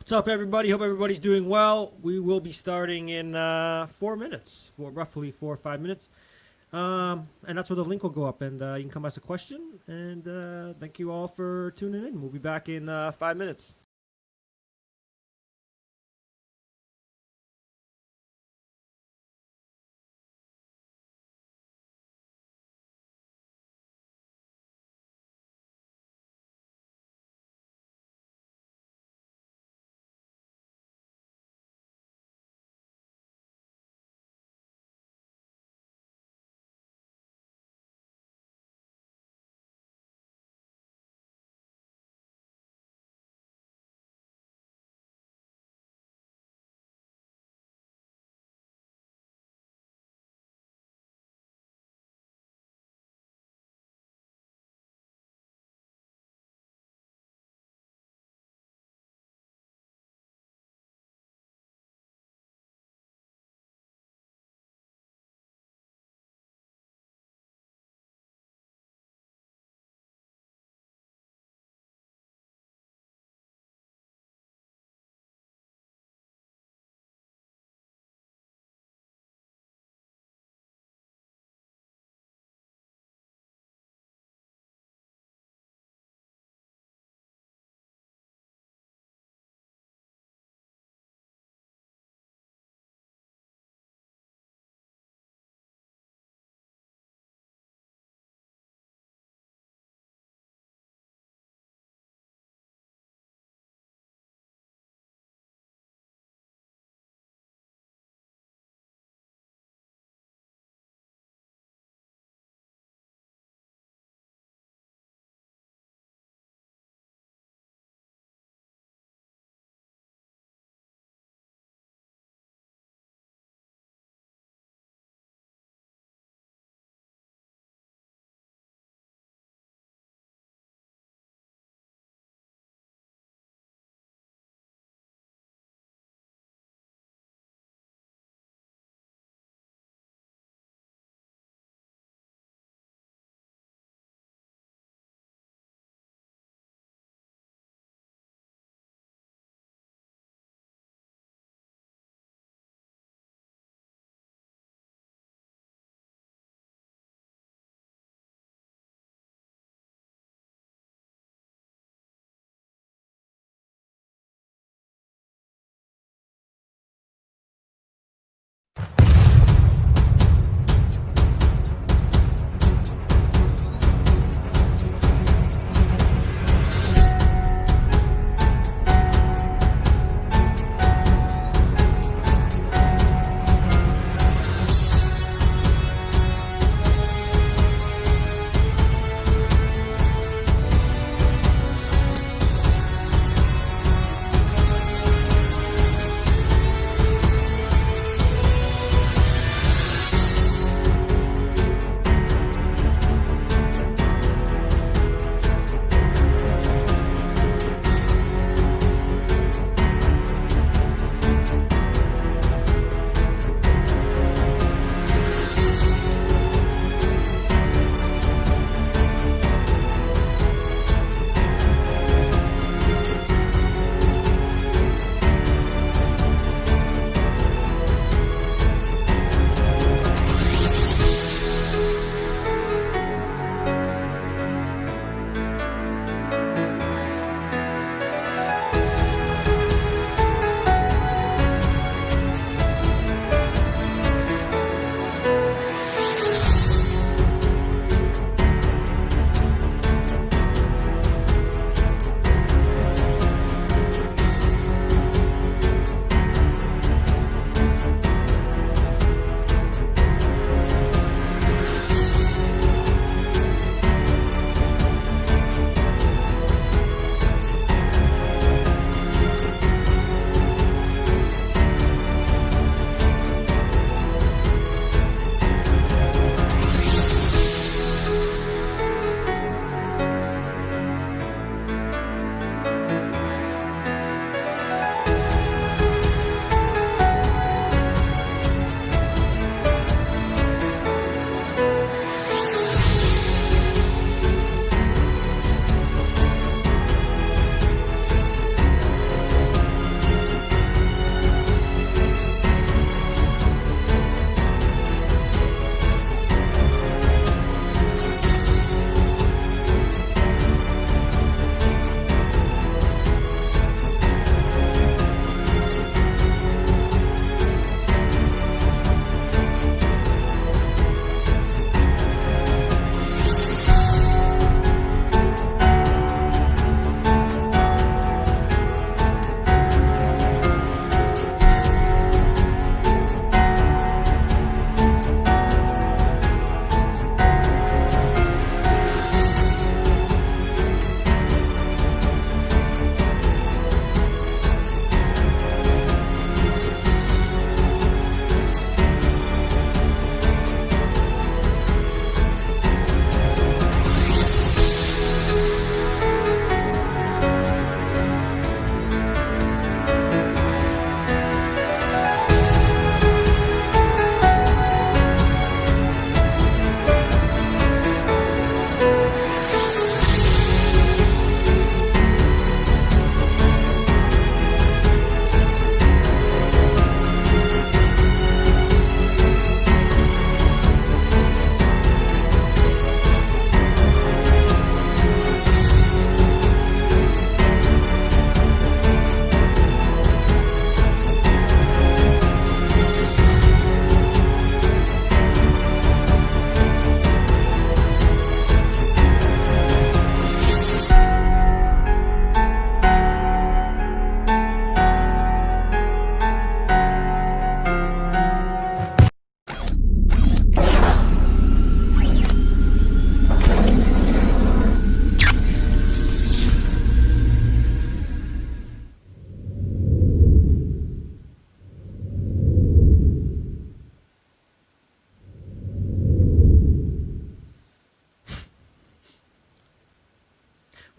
What's up, everybody? Hope everybody's doing well. We will be starting in 4 minutes, for roughly 4 or 5 minutes. And that's where the link will go up, and you can come ask a question. And thank you all for tuning in. We'll be back in 5 minutes.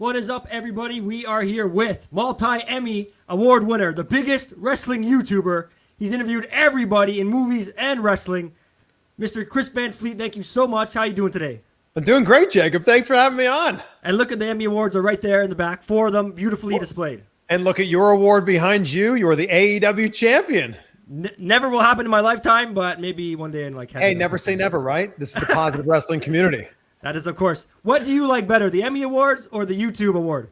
What is up, everybody? We are here with multi-Emmy award winner, the biggest wrestling YouTuber. He's interviewed everybody in movies and wrestling. Mr. Chris Van Vliet, thank you so much. How you doing today? I'm doing great, Jacob. Thanks for having me on. And look at the Emmy Awards are right there in the back. 4 of them beautifully displayed. And look at your award behind you. You are the AEW champion. Never will happen in my lifetime, but maybe one day in like heaven. Hey, never say never, right? This is the positive wrestling community. That is, of course. What do you like better, the Emmy Awards or the YouTube Award?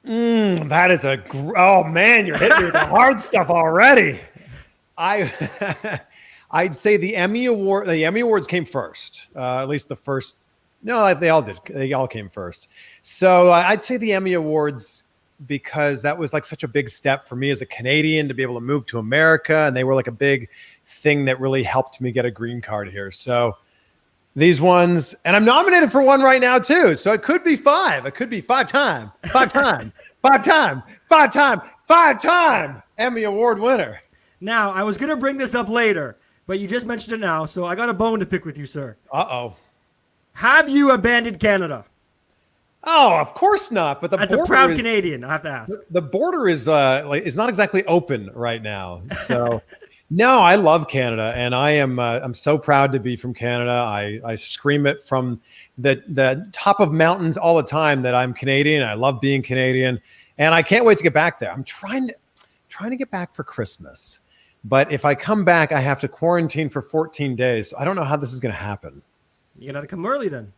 That is oh man, you're hitting me with the hard stuff already. I'd say the Emmy Awards came first. At least the first. No, they all did. They all came first. So I'd say the Emmy Awards, because that was like such a big step for me as a Canadian to be able to move to America. And they were like a big thing that really helped me get a green card here. So these ones, and I'm nominated for one right now too. So it could be 5. It could be 5-time Emmy Award winner. Now, I was going to bring this up later, but you just mentioned it now. So I got a bone to pick with you, sir. Uh-oh. Have you abandoned Canada? Oh, of course not. But as a proud Canadian, I have to ask. The border is not exactly open right now. So no, I love Canada, and I'm so proud to be from Canada. I scream it from the top of mountains all the time that I'm Canadian. I love being Canadian, and I can't wait to get back there. I'm trying to get back for Christmas, but if I come back, I have to quarantine for 14 days. So I don't know how this is going to happen. You're gonna have to come early then.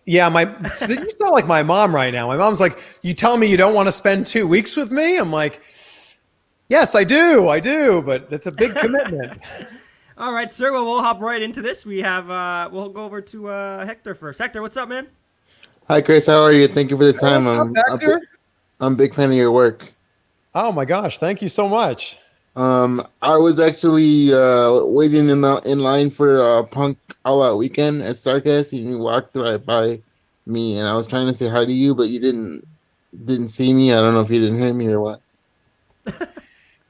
You sound like my mom right now. My mom's like, you tell me you don't want to spend 2 weeks with me? I'm like, yes, I do, but it's a big commitment. All right, sir. Well, we'll hop right into this. We have, we'll go over to Hector first. Hector, what's up, man? Hi, Chris. How are you? Thank you for the time. I'm a big fan of your work. Oh my gosh, thank you so much. I was actually waiting in line for Punk All Out Weekend at Starcast, and you walked right by me, and I was trying to say hi to you, but you didn't see me. I don't know if you didn't hear me or what.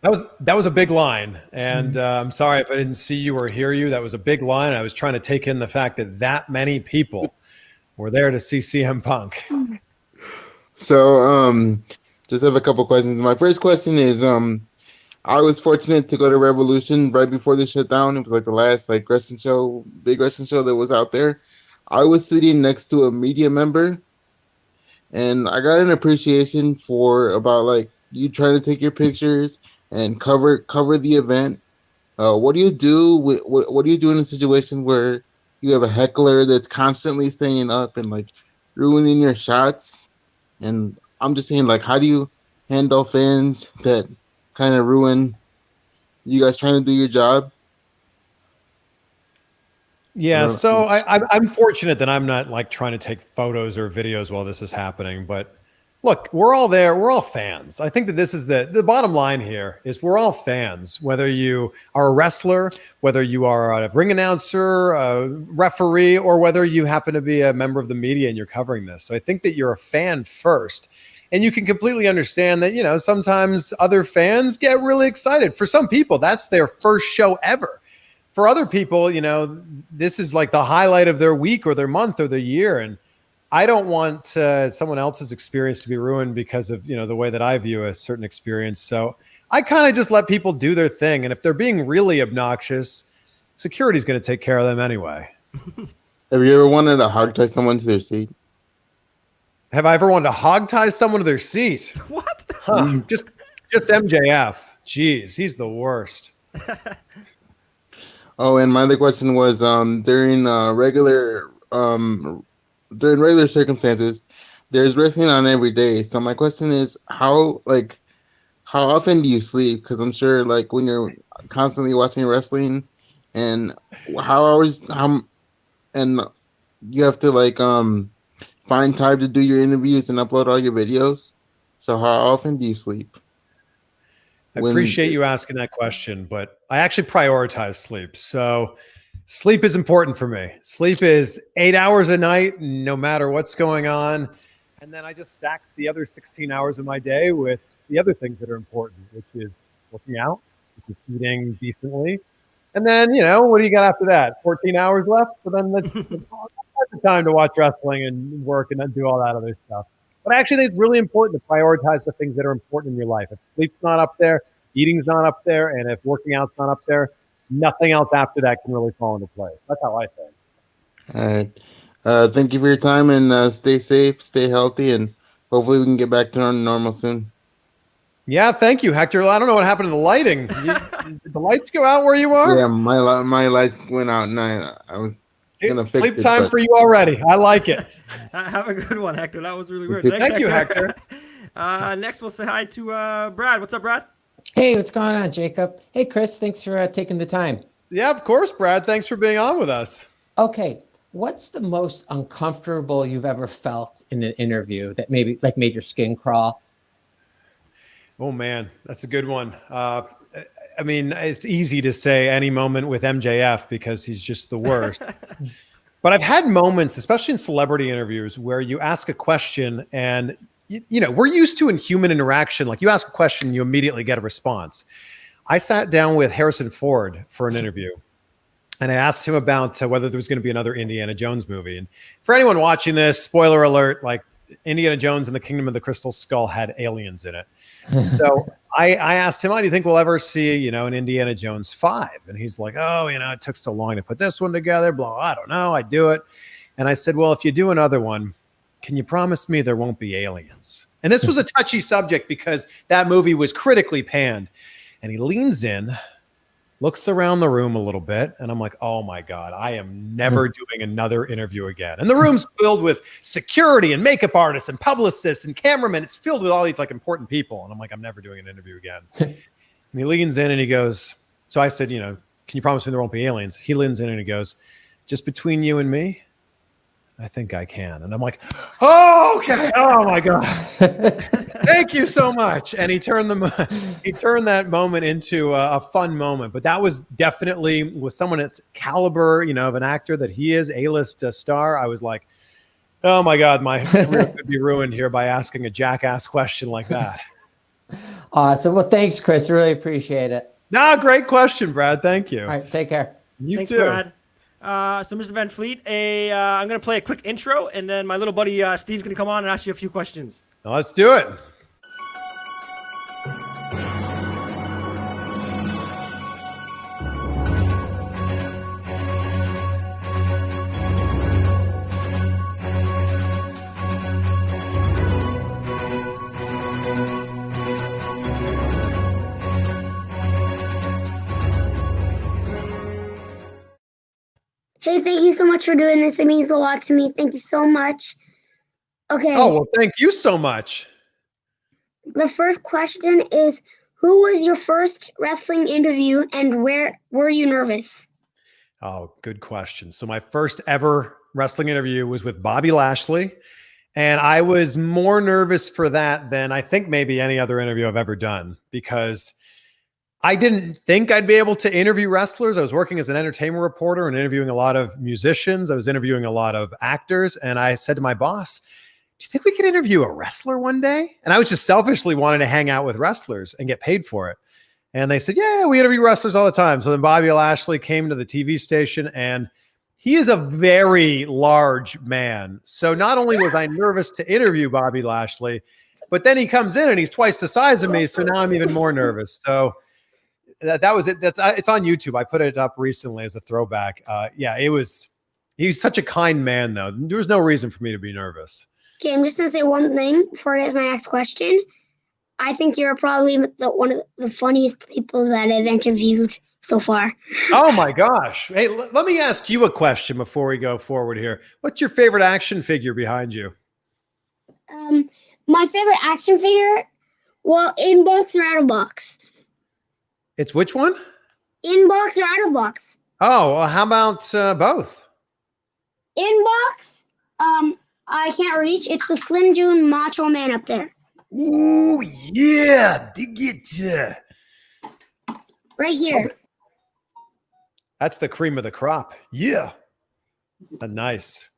That was a big line, and I'm sorry if I didn't see you or hear you. That was a big line. I was trying to take in the fact that many people were there to see CM Punk. So, just have a couple questions. My first question is, I was fortunate to go to Revolution right before the shutdown. It was like the last big wrestling show that was out there. I was sitting next to a media member, and I got an appreciation for about like you trying to take your pictures and cover the event. What do you do? What do you do in a situation where you have a heckler that's constantly standing up and like ruining your shots? And I'm just saying, like, how do you handle fans that kind of ruin you guys trying to do your job? Yeah, so I'm fortunate that I'm not like trying to take photos or videos while this is happening. But look, we're all there. We're all fans. I think that this is the bottom line here is we're all fans, whether you are a wrestler, whether you are a ring announcer, a referee, or whether you happen to be a member of the media and you're covering this. So I think that you're a fan first. And you can completely understand that, sometimes other fans get really excited. For some people, that's their first show ever. For other people, this is like the highlight of their week or their month or their year. And I don't want someone else's experience to be ruined because of, the way that I view a certain experience. So I kind of just let people do their thing. And if they're being really obnoxious, security's going to take care of them anyway. Have you ever wanted to hog tie someone to their seat? Have I ever wanted to hog tie someone to their seat? What? Huh. Just MJF. Jeez, he's the worst. Oh, and my other question was during regular circumstances, there's wrestling on every day. So my question is, how often do you sleep? Because I'm sure like when you're constantly watching wrestling, and and you have to find time to do your interviews and upload all your videos. So how often do you sleep? I appreciate you asking that question, but I actually prioritize sleep. So sleep is important for me. Sleep is 8 hours a night, no matter what's going on. And then I just stack the other 16 hours of my day with the other things that are important, which is working out, which is eating decently. And then, what do you got after that? 14 hours left? So then that's the time to watch wrestling and work and then do all that other stuff. But I actually think it's really important to prioritize the things that are important in your life. If sleep's not up there, eating's not up there, and if working out's not up there, nothing else after that can really fall into place. That's how I think. All right. Thank you for your time, and stay safe, stay healthy, and hopefully we can get back to normal soon. Yeah, thank you, Hector. I don't know what happened to the lighting. Did the lights go out where you are? Yeah, my lights went out, and I was gonna It's fix sleep it, time but- for you already. I like it. Have a good one, Hector. That was really weird. Thank you, Hector. Next, we'll say hi to Brad. What's up, Brad? Hey, what's going on, Jacob? Hey, Chris, thanks for taking the time. Yeah, of course, Brad. Thanks for being on with us. Okay, what's the most uncomfortable you've ever felt in an interview that maybe like made your skin crawl? Oh, man, that's a good one. I mean, it's easy to say any moment with MJF because he's just the worst. But I've had moments, especially in celebrity interviews, where you ask a question and, you know, we're used to in human interaction, like you ask a question, you immediately get a response. I sat down with Harrison Ford for an interview. And I asked him about whether there was going to be another Indiana Jones movie. And for anyone watching this, spoiler alert, like Indiana Jones and the Kingdom of the Crystal Skull had aliens in it. So I asked him, oh, do you think we'll ever see, you know, an Indiana Jones 5? And he's like, oh, you know, it took so long to put this one together. Blah, I don't know. I do it. And I said, well, if you do another one, can you promise me there won't be aliens? And this was a touchy subject because that movie was critically panned. And he leans in, looks around the room a little bit, and I'm like, oh my God, I am never doing another interview again. And the room's filled with security and makeup artists and publicists and cameramen. It's filled with all these like important people. And I'm like, I'm never doing an interview again. And he leans in and he goes, so I said, you know, can you promise me there won't be aliens? He leans in and he goes, just between you and me, I think I can. And I'm like, oh, okay. Oh my God. Thank you so much. And he turned that moment into a fun moment. But that was definitely with someone that's caliber, you know, of an actor that he is, A-list star. I was like, oh my God, my career could be ruined here by asking a jackass question like that. Awesome. Well, thanks, Chris. Really appreciate it. No, great question, Brad. Thank you. All right, take care. You Thanks, too. Brad. So, Mr. Van Fleet, I'm going to play a quick intro, and then my little buddy Steve's going to come on and ask you a few questions. Now let's do it. Hey, thank you so much for doing this. It means a lot to me. Thank you so much. Okay. Oh, well, thank you so much. The first question is, who was your first wrestling interview and where were you nervous? Oh, good question. So my first ever wrestling interview was with Bobby Lashley, and I was more nervous for that than I think maybe any other interview I've ever done because I didn't think I'd be able to interview wrestlers. I was working as an entertainment reporter and interviewing a lot of musicians. I was interviewing a lot of actors, and I said to my boss, do you think we could interview a wrestler one day? And I was just selfishly wanting to hang out with wrestlers and get paid for it. And they said, yeah, we interview wrestlers all the time. So then Bobby Lashley came to the TV station, and he is a very large man. So not only was I nervous to interview Bobby Lashley, but then he comes in and he's twice the size of me. So now I'm even more nervous. So that was it. It's on YouTube. I put it up recently as a throwback. Yeah, he's such a kind man though. There was no reason for me to be nervous. Okay, I'm just going to say one thing before I get to my next question. I think you're probably one of the funniest people that I've interviewed so far. Oh my gosh. Hey, let me ask you a question before we go forward here. What's your favorite action figure behind you? My favorite action figure, well, in box or out of box? It's which one? In box or out of box? Oh, well, how about both? In box, I can't reach. It's the Slim June Macho Man up there. Ooh, yeah. Dig it. Right here. That's the cream of the crop. Yeah. Nice.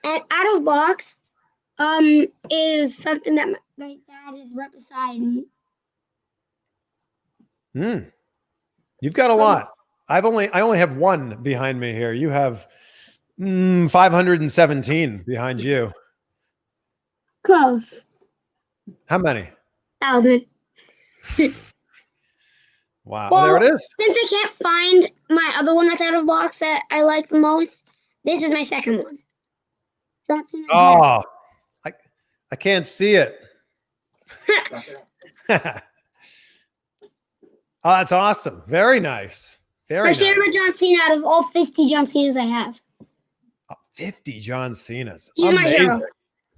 And out of box is something that my dad is right beside me. You've got a lot. I only have one behind me here. You have 517 behind you. Close. How many? 1,000. Wow. Well, there it is. Since I can't find my other one that's out of box that I like the most, this is my second one. Johnson and Oh, I can't see it. Oh, that's awesome. Very nice. Very my nice. favorite John Cena out of all 50 John Cenas I have. 50 John Cenas. He's my hero.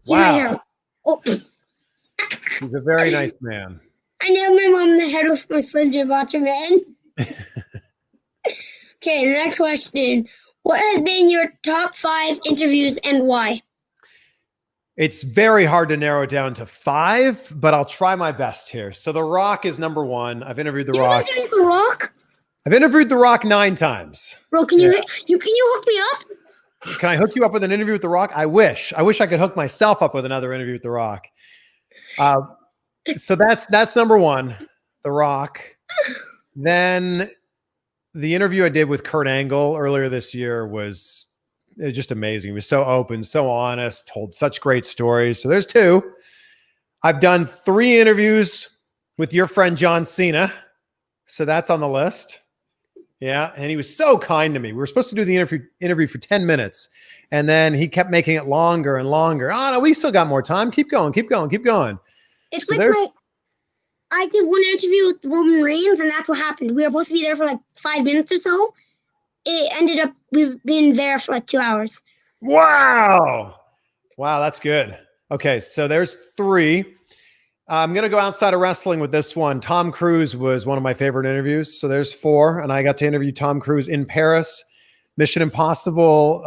He's my hero. Oh, He's a very nice man. I nailed my mom in the head with my Splinter Botcher Man. Okay, the next question. What has been your top 5 interviews and why? It's very hard to narrow it down to 5, but I'll try my best here. So The Rock is number 1. I've interviewed The Rock. You interviewed The Rock? I've interviewed The Rock 9 times. Bro, can you hook me up? Can I hook you up with an interview with The Rock? I wish I could hook myself up with another interview with The Rock. So that's number 1, The Rock. Then the interview I did with Kurt Angle earlier this year was just amazing. He was so open, so honest, told such great stories. So there's 2. I've done 3 interviews with your friend John Cena. So that's on the list. Yeah. And he was so kind to me. We were supposed to do the interview for 10 minutes. And then he kept making it longer and longer. Oh, no, we still got more time. Keep going. It's So like I did one interview with Roman Reigns, and that's what happened. We were supposed to be there for like 5 minutes or so. It ended up we've been there for like 2 hours. Wow, that's good. Okay, so there's 3. I'm going to go outside of wrestling with this one. Tom Cruise was one of my favorite interviews. So there's 4, and I got to interview Tom Cruise in Paris, Mission Impossible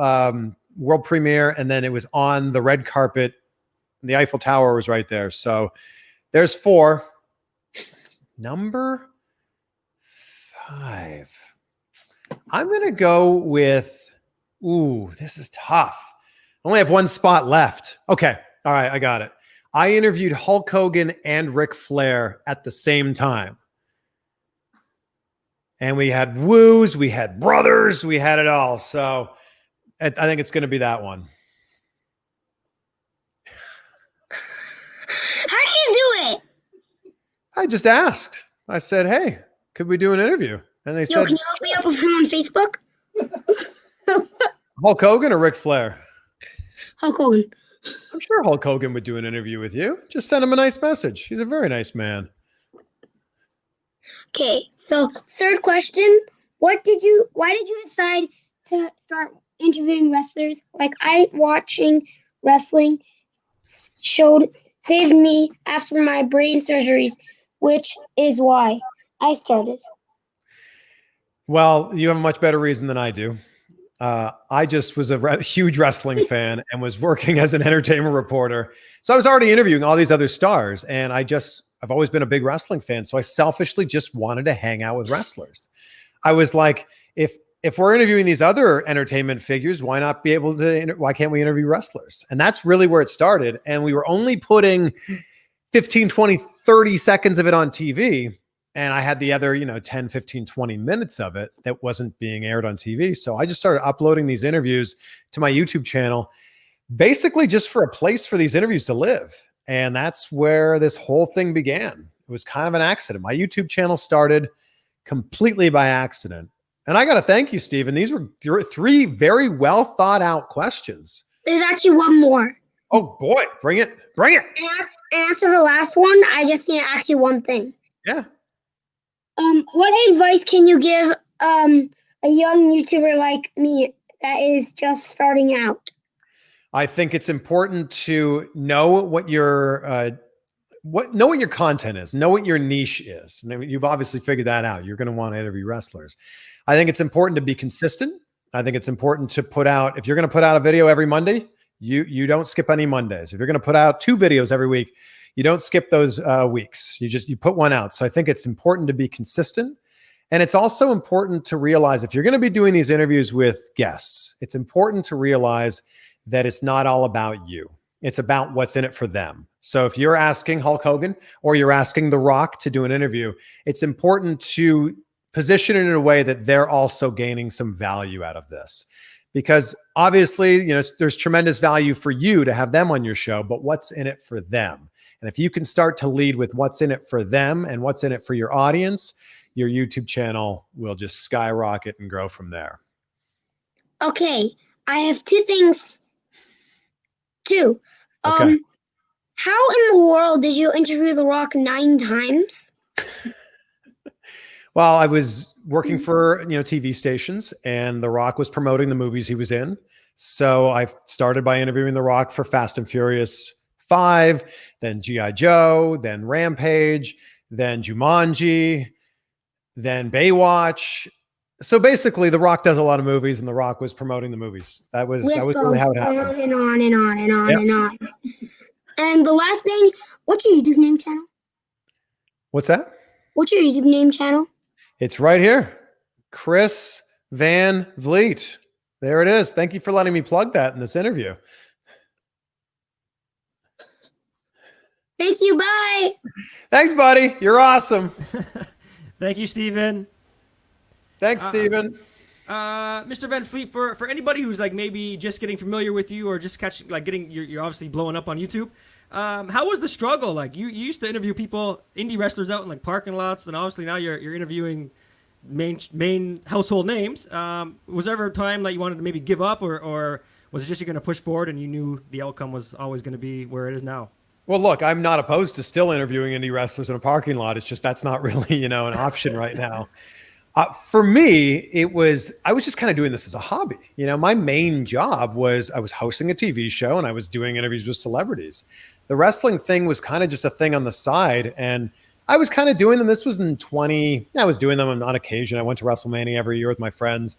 world premiere, and then it was on the red carpet. The Eiffel Tower was right there. So there's 4. Number 5. I'm going to go with, this is tough. I only have 1 spot left. Okay. All right. I got it. I interviewed Hulk Hogan and Ric Flair at the same time. And we had woos, we had brothers, we had it all. So I think it's going to be that one. How do you do it? I just asked. I said, hey, could we do an interview? And they said, can you hook me up with him on Facebook? Hulk Hogan or Ric Flair? Hulk Hogan. I'm sure Hulk Hogan would do an interview with you. Just send him a nice message. He's a very nice man. Okay, so third question. Why did you decide to start interviewing wrestlers? Like watching wrestling saved me after my brain surgeries, which is why I started. Well, you have a much better reason than I do. I just was a huge wrestling fan and was working as an entertainment reporter. So I was already interviewing all these other stars, and I've always been a big wrestling fan. So I selfishly just wanted to hang out with wrestlers. I was like, if we're interviewing these other entertainment figures, why can't we interview wrestlers? And that's really where it started. And we were only putting 15, 20, 30 seconds of it on TV. And I had the other, 10, 15, 20 minutes of it that wasn't being aired on TV. So I just started uploading these interviews to my YouTube channel, basically just for a place for these interviews to live. And that's where this whole thing began. It was kind of an accident. My YouTube channel started completely by accident. And I got to thank you, Steven. These were 3 very well thought out questions. There's actually one more. Oh boy, bring it. And after the last one, I just need to ask you one thing. Yeah. What advice can you give a young YouTuber like me that is just starting out? I think it's important to know what your content is, know what your niche is. I mean, you've obviously figured that out. You're going to want to interview wrestlers. I think it's important to be consistent. I think it's important to put out, if you're going to put out a video every Monday, you don't skip any Mondays. If you're going to put out 2 videos every week, you don't skip those weeks. You put one out. So I think it's important to be consistent. And it's also important to realize if you're going to be doing these interviews with guests, it's important to realize that it's not all about you. It's about what's in it for them. So if you're asking Hulk Hogan or you're asking The Rock to do an interview, it's important to position it in a way that they're also gaining some value out of this. because obviously, there's tremendous value for you to have them on your show, but what's in it for them? And if you can start to lead with what's in it for them and what's in it for your audience, your YouTube channel will just skyrocket and grow from there. Okay, I have two things. Two. Okay. How in the world did you interview The Rock 9 times? Well, I was working for, TV stations, and The Rock was promoting the movies he was in. So I started by interviewing The Rock for Fast and Furious 5, then G.I. Joe, then Rampage, then Jumanji, then Baywatch. So basically, The Rock does a lot of movies, and The Rock was promoting the movies. That was really how it happened. On and on and on and on Yep. and on. And the last thing, what's your YouTube name channel? What's that? What's your YouTube name channel? It's right here. Chris Van Vliet. There it is. Thank you for letting me plug that in this interview. Thank you. Bye. Thanks, buddy. You're awesome. Thank you, Steven. Thanks, Steven. Mr. Van Fleet, for anybody who's like maybe just getting familiar with you or just catching you're obviously blowing up on YouTube. How was the struggle? Like you used to interview indie wrestlers out in like parking lots, and obviously now you're interviewing main household names. Was there ever a time that you wanted to maybe give up, or was it just you're going to push forward and you knew the outcome was always going to be where it is now? Well, look, I'm not opposed to still interviewing indie wrestlers in a parking lot. It's just that's not really, an option right now. For me, I was just kind of doing this as a hobby. My main job was I was hosting a TV show and I was doing interviews with celebrities. The wrestling thing was kind of just a thing on the side. And I was kind of doing them. This was in I was doing them on occasion. I went to WrestleMania every year with my friends.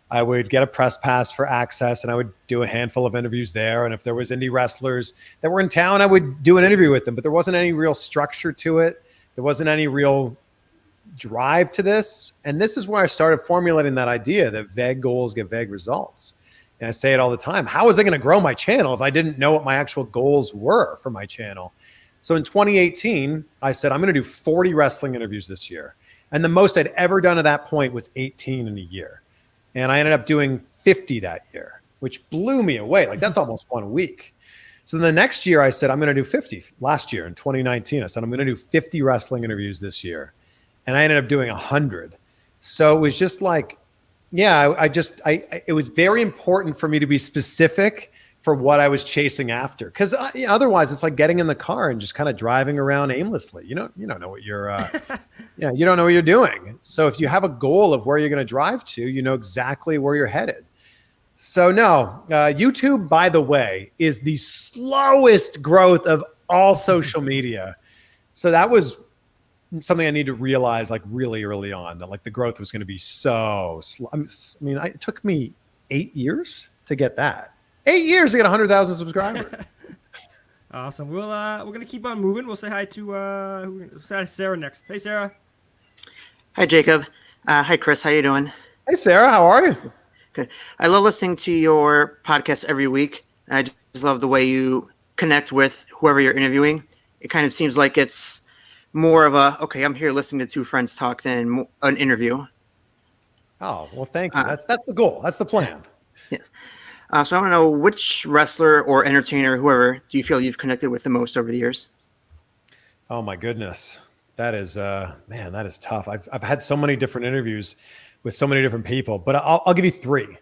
I would get a press pass for access and I would do a handful of interviews there. And if there was indie wrestlers that were in town, I would do an interview with them, but there wasn't any real structure to it. There wasn't any real drive to this. And this is where I started formulating that idea that vague goals get vague results. And I say it all the time. How was I going to grow my channel if I didn't know what my actual goals were for my channel? So in 2018, I said, I'm going to do 40 wrestling interviews this year. And the most I'd ever done at that point was 18 in a year. And I ended up doing 50 that year, which blew me away. Like that's almost 1 week. So then the next year I said, I'm going to do 50. Last year in 2019, I said, I'm going to do 50 wrestling interviews this year. And I ended up doing 100. So it was just like, yeah, it was very important for me to be specific for what I was chasing after. Because otherwise it's like getting in the car and just kind of driving around aimlessly. You don't know what you're, you don't know what you're doing. So if you have a goal of where you're going to drive to, you know exactly where you're headed. So no, YouTube, by the way, is the slowest growth of all social media. So that was something I need to realize like really early on, that like the growth was going to be so slow. It took me 8 years to get that. 8 years to get 100,000 subscribers. Awesome. We're gonna keep on moving. We'll say hi to Sarah next. Hey, Sarah. Hi, Jacob. Hi, Chris. How you doing? Hey, Sarah. How are you? Good. I love listening to your podcast every week. And I just love the way you connect with whoever you're interviewing. It kind of seems like it's more of okay, I'm here listening to two friends talk than an interview. Oh, well, thank you. That's the goal. That's the plan. Yes. So I want to know, which wrestler or entertainer, whoever, do you feel you've connected with the most over the years? Oh my goodness. That is, man, that is tough. I've had so many different interviews with so many different people, but I'll give you three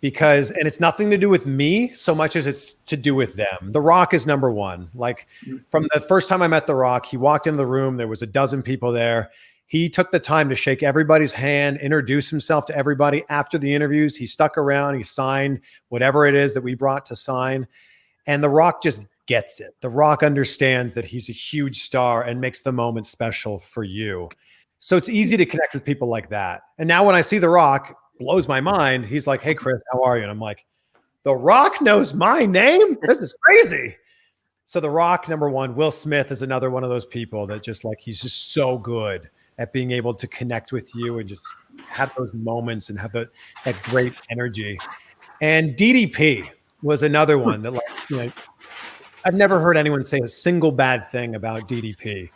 and it's nothing to do with me so much as it's to do with them. The Rock is number one. Like from the first time I met The Rock, he walked into the room, there was a dozen people there. He took the time to shake everybody's hand, introduce himself to everybody. After the interviews, he stuck around, he signed whatever it is that we brought to sign. And The Rock just gets it. The Rock understands that he's a huge star and makes the moment special for you. So it's easy to connect with people like that. And now when I see The Rock, blows my mind. He's like, hey, Chris, how are you? And I'm like, The Rock knows my name? This is crazy. So The Rock, number one. Will Smith is another one of those people that just like, he's just so good at being able to connect with you and just have those moments and have that great energy. And DDP was another one that, I've never heard anyone say a single bad thing about DDP.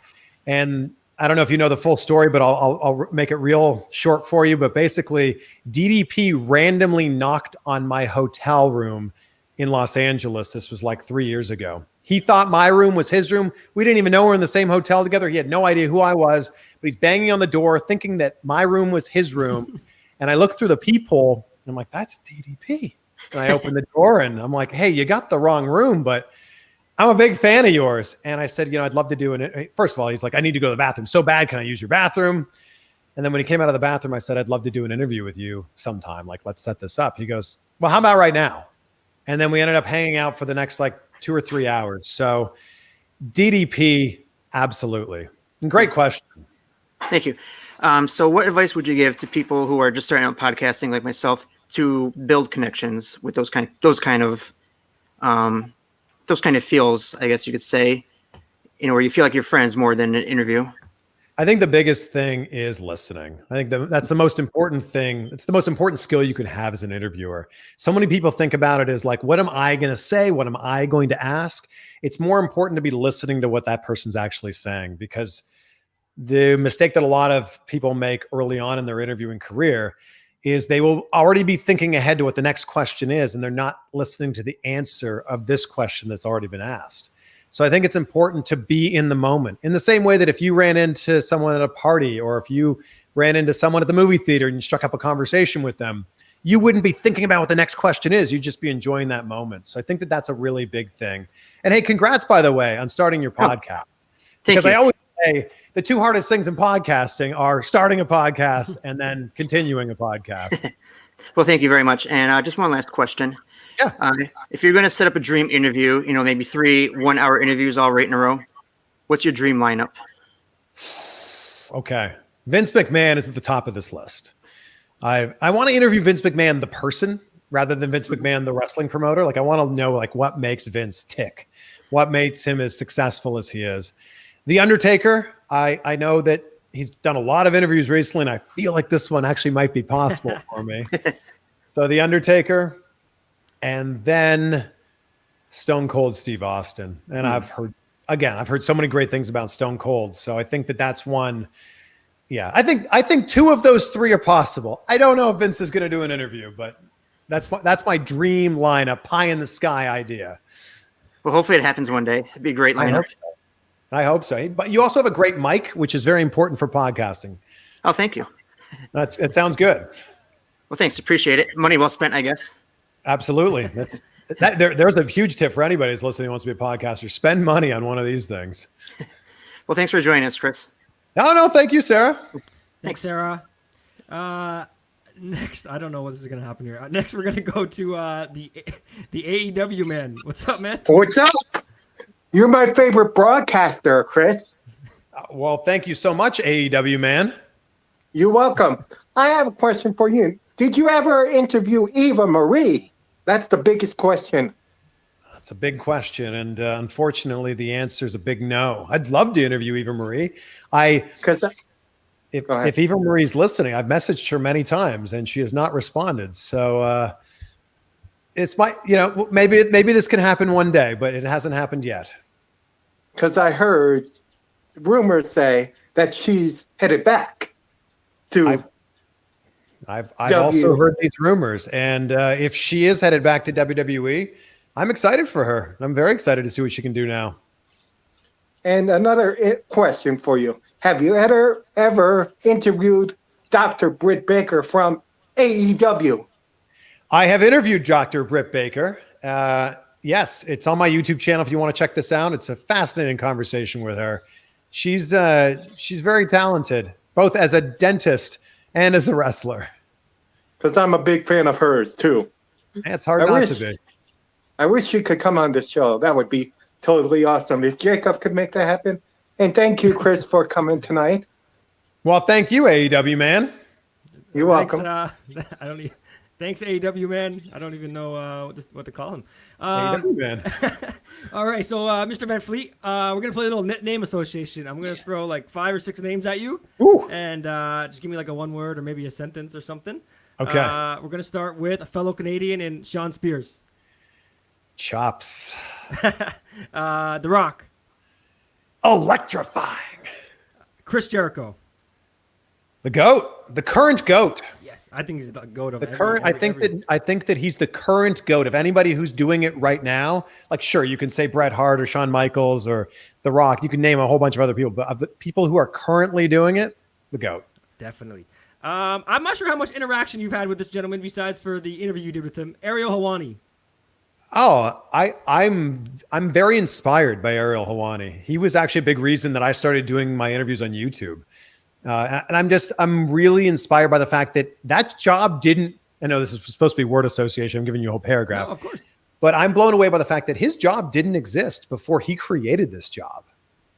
And I don't know if you know the full story, but I'll make it real short for you. But basically, DDP randomly knocked on my hotel room in Los Angeles. This was like 3 years ago. He thought my room was his room. We didn't even know we were in the same hotel together. He had no idea who I was, but he's banging on the door thinking that my room was his room. And I look through the peephole and I'm like, that's DDP. And I open the door and I'm like, hey, you got the wrong room, but I'm a big fan of yours. And I said, I'd love to do it. First of all, he's like, I need to go to the bathroom so bad. Can I use your bathroom? And then when he came out of the bathroom, I said, I'd love to do an interview with you sometime. Like, let's set this up. He goes, well, how about right now? And then we ended up hanging out for the next 2 or 3 hours. So DDP, absolutely. Great question. Thank you. So what advice would you give to people who are just starting out podcasting like myself to build connections with those kind of feels, I guess you could say, where you feel like you're friends more than an interview? I think the biggest thing is listening. I think that's the most important thing. It's the most important skill you can have as an interviewer. So many people think about it as like, what am I going to say? What am I going to ask? It's more important to be listening to what that person's actually saying, because the mistake that a lot of people make early on in their interviewing career is they will already be thinking ahead to what the next question is, and they're not listening to the answer of this question that's already been asked. So I think it's important to be in the moment, in the same way that if you ran into someone at a party, or if you ran into someone at the movie theater and you struck up a conversation with them, you wouldn't be thinking about what the next question is. You'd just be enjoying that moment. So I think that that's a really big thing. And hey, congrats, by the way, on starting your podcast. Because I always say the two hardest things in podcasting are starting a podcast and then continuing a podcast. Well, thank you very much. And just one last question. Yeah. If you're going to set up a dream interview, maybe 3 1-hour interviews all right in a row, what's your dream lineup? Okay. Vince McMahon is at the top of this list. I want to interview Vince McMahon, the person, rather than Vince McMahon, the wrestling promoter. I want to know what makes Vince tick, what makes him as successful as he is. The Undertaker, I know that he's done a lot of interviews recently, and I feel like this one actually might be possible for me. So The Undertaker, and then Stone Cold Steve Austin. And I've heard so many great things about Stone Cold. So I think that that's one. Yeah, I think 2 of those 3 are possible. I don't know if Vince is going to do an interview, but that's my dream lineup, pie in the sky idea. Well, hopefully it happens one day. It'd be a great lineup. I hope so. But you also have a great mic, which is very important for podcasting. Oh, thank you. It sounds good. Well, thanks. Appreciate it. Money well spent, I guess. Absolutely. There's a huge tip for anybody who's listening who wants to be a podcaster. Spend money on one of these things. Well, thanks for joining us, Chris. No, thank you, Sarah. Thanks, Sarah. Next, I don't know what is going to happen here. Next, we're going to go to the AEW Man. What's up, man? What's up? You're my favorite broadcaster, Chris. Well, thank you so much, AEW Man. You're welcome. I have a question for you. Did you ever interview Eva Marie? That's the biggest question. That's a big question, and unfortunately, the answer is a big no. I'd love to interview Eva Marie. If Eva Marie's listening, I've messaged her many times, and she has not responded. So maybe this can happen one day, but it hasn't happened yet. Because I heard rumors say that she's headed back to. I've also heard these rumors, and if she is headed back to WWE, I'm excited for her. I'm very excited to see what she can do now. And another question for you. Have you ever interviewed Dr. Britt Baker from AEW? I have interviewed Dr. Britt Baker. Yes, it's on my YouTube channel if you want to check this out. It's a fascinating conversation with her. She's very talented, both as a dentist and as a wrestler. Because I'm a big fan of hers, too. It's hard not to be. I wish she could come on the show. That would be totally awesome. If Jacob could make that happen. And thank you, Chris, for coming tonight. Well, thank you, AEW Man. You're welcome. Thanks, AEW Man. I don't even know what to call him. AEW Man. All right, so Mr. Van Fleet, we're going to play a little name association. I'm going to throw 5 or 6 names at you. Ooh. And just give me a one word or maybe a sentence or something. Okay. We're going to start with a fellow Canadian and Sean Spears. Chops. The Rock. Electrifying. Chris Jericho. The GOAT, the current GOAT. Yes, I think he's the GOAT of The current, I think that he's the current GOAT of anybody who's doing it right now. Like, sure, you can say Bret Hart or Shawn Michaels or The Rock. You can name a whole bunch of other people, but of the people who are currently doing it, the GOAT. Definitely. I'm not sure how much interaction you've had with this gentleman besides for the interview you did with him, Ariel Helwani. Oh, I'm very inspired by Ariel Helwani. He was actually a big reason that I started doing my interviews on YouTube. And I'm really inspired by the fact that job didn't, I know this is supposed to be word association. I'm giving you a whole paragraph. No, of course. But I'm blown away by the fact that his job didn't exist before he created this job.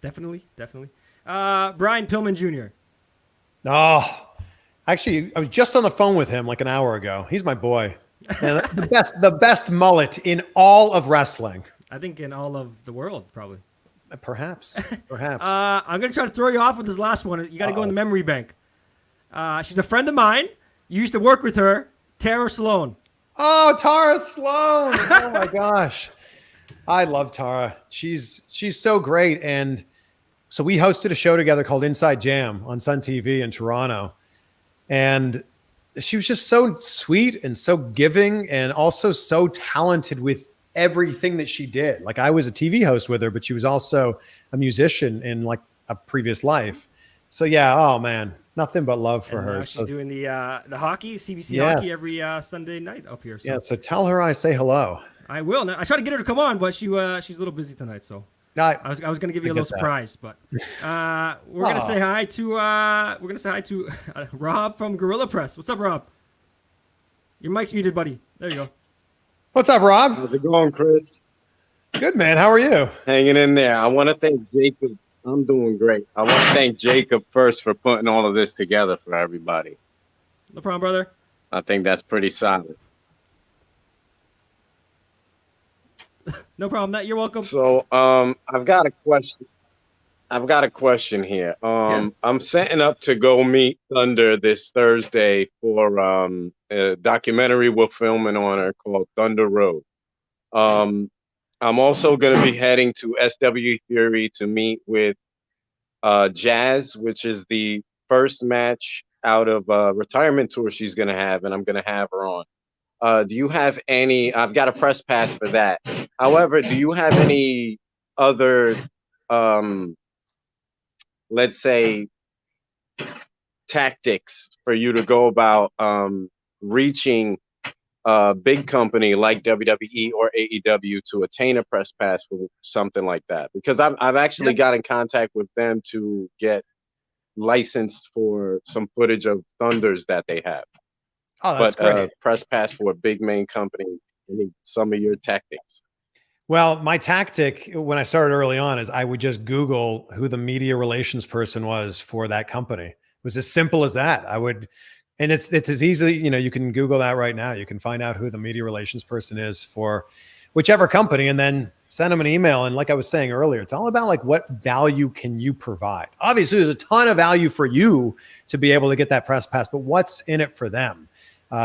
Definitely. Brian Pillman Jr. Oh, actually, I was just on the phone with him like an hour ago. He's my boy. And the best mullet in all of wrestling. I think in all of the world, probably. Perhaps. I'm going to try to throw you off with this last one. You got to go in the memory bank. She's a friend of mine. You used to work with her, Tara Sloan. Oh, Tara Sloan. Oh, my gosh. I love Tara. She's so great. And so we hosted a show together called Inside Jam on Sun TV in Toronto. And she was just so sweet and so giving and also so talented with everything that she did. Like, I was a TV host with her, but she was also a musician in like a previous life. So yeah, oh man, nothing but love for her. She's doing the hockey, CBC Yeah. hockey every Sunday night up here. So. Yeah, so tell her I say hello. I will. Now, I tried to get her to come on, but she's a little busy tonight. So I was going to give you a little surprise, but we're going to say hi to Rob from Gorilla Press. What's up, Rob? Your mic's muted, buddy. There you go. What's up, Rob? How's it going, Chris? Good, man. How are you? Hanging in there. I want to thank Jacob. I'm doing great. I want to thank Jacob first for putting all of this together for everybody. No problem, brother. I think that's pretty solid. No problem. You're welcome. So, I've got a question. Here. I'm setting up to go meet Thunder this Thursday for a documentary we're filming on her called Thunder Road. I'm also going to be heading to SW Theory to meet with Jazz, which is the first match out of a retirement tour she's going to have, and I'm going to have her on. Do you have any? I've got a press pass for that. However, do you have any other, let's say, tactics for you to go about reaching a big company like WWE or AEW to attain a press pass for something like that? Because I've actually got in contact with them to get licensed for some footage of Thunders that they have. Oh, that's great. Press pass for a big main company. I need some of your tactics. Well, my tactic when I started early on is I would just Google who the media relations person was for that company. It was as simple as that. And it's as easily, you can Google that right now. You can find out who the media relations person is for whichever company and then send them an email. And like I was saying earlier, it's all about like what value can you provide? Obviously, there's a ton of value for you to be able to get that press pass, but what's in it for them?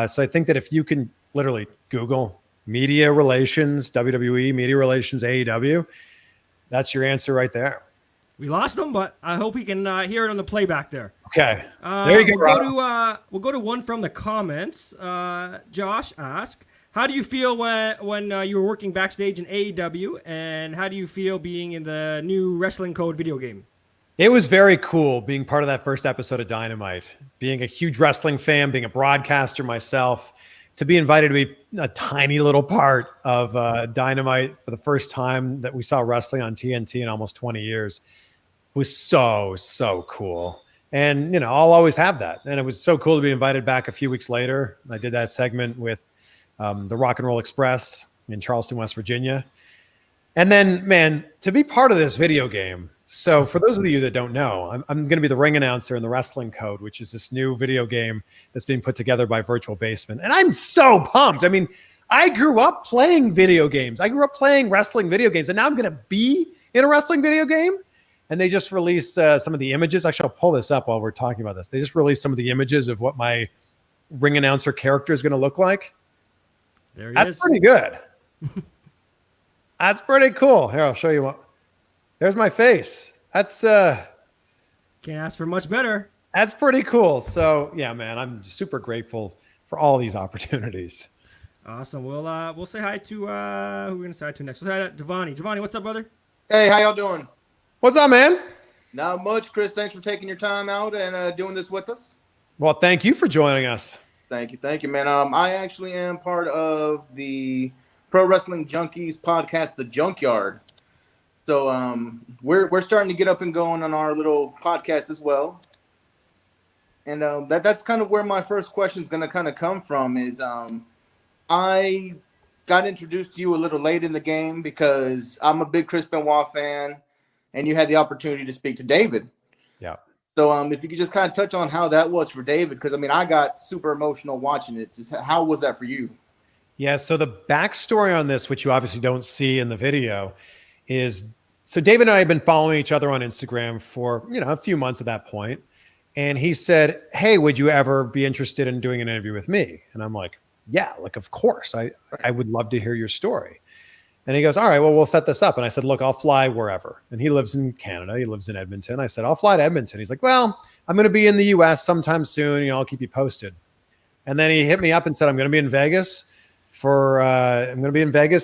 So I think that if you can literally Google media relations, WWE, media relations, AEW, that's your answer right there. We lost him, but I hope he can hear it on the playback there. Okay. There you go. We'll go to one from the comments. Josh asked, how do you feel when you were working backstage in AEW, and how do you feel being in the new Wrestling Code video game? It was very cool being part of that first episode of Dynamite, being a huge wrestling fan, being a broadcaster myself, to be invited to be a tiny little part of Dynamite for the first time that we saw wrestling on TNT in almost 20 years was so, so cool. And, I'll always have that. And it was so cool to be invited back a few weeks later. I did that segment with the Rock and Roll Express in Charleston, West Virginia. And then, man, to be part of this video game. So for those of you that don't know, I'm going to be the ring announcer in the Wrestling Code, which is this new video game that's being put together by Virtual Basement. And I'm so pumped. I mean, I grew up playing video games. I grew up playing wrestling video games. And now I'm going to be in a wrestling video game. And they just released some of the images. Actually, I'll pull this up while we're talking about this. They just released some of the images of what my ring announcer character is going to look like. There he is. That's pretty good. That's pretty cool. Here, I'll show you what. There's my face. That's Can't ask for much better. That's pretty cool. So yeah, man, I'm super grateful for all these opportunities. Awesome. We'll say hi to who are we gonna say hi to next? We'll say hi to Devonnie. Devonnie, what's up, brother? Hey, how y'all doing? What's up, man? Not much, Chris. Thanks for taking your time out and doing this with us. Well, thank you for joining us. Thank you, man. I actually am part of the Pro Wrestling Junkies podcast, The Junkyard. So we're starting to get up and going on our little podcast as well. And that's kind of where my first question is going to kind of come from is I got introduced to you a little late in the game because I'm a big Chris Benoit fan, and you had the opportunity to speak to David. Yeah. So if you could just kind of touch on how that was for David, because, I mean, I got super emotional watching it. Just how was that for you? Yeah, so the backstory on this, which you obviously don't see in the video, is so David and I have been following each other on Instagram for, a few months at that point. And he said, hey, would you ever be interested in doing an interview with me? And I'm like, yeah, like, of course. I would love to hear your story. And he goes, all right, well, we'll set this up. And I said, look, I'll fly wherever. And he lives in Canada. He lives in Edmonton. I said, I'll fly to Edmonton. He's like, well, I'm going to be in the US sometime soon. I'll keep you posted. And then he hit me up and said, I'm going to be in Vegas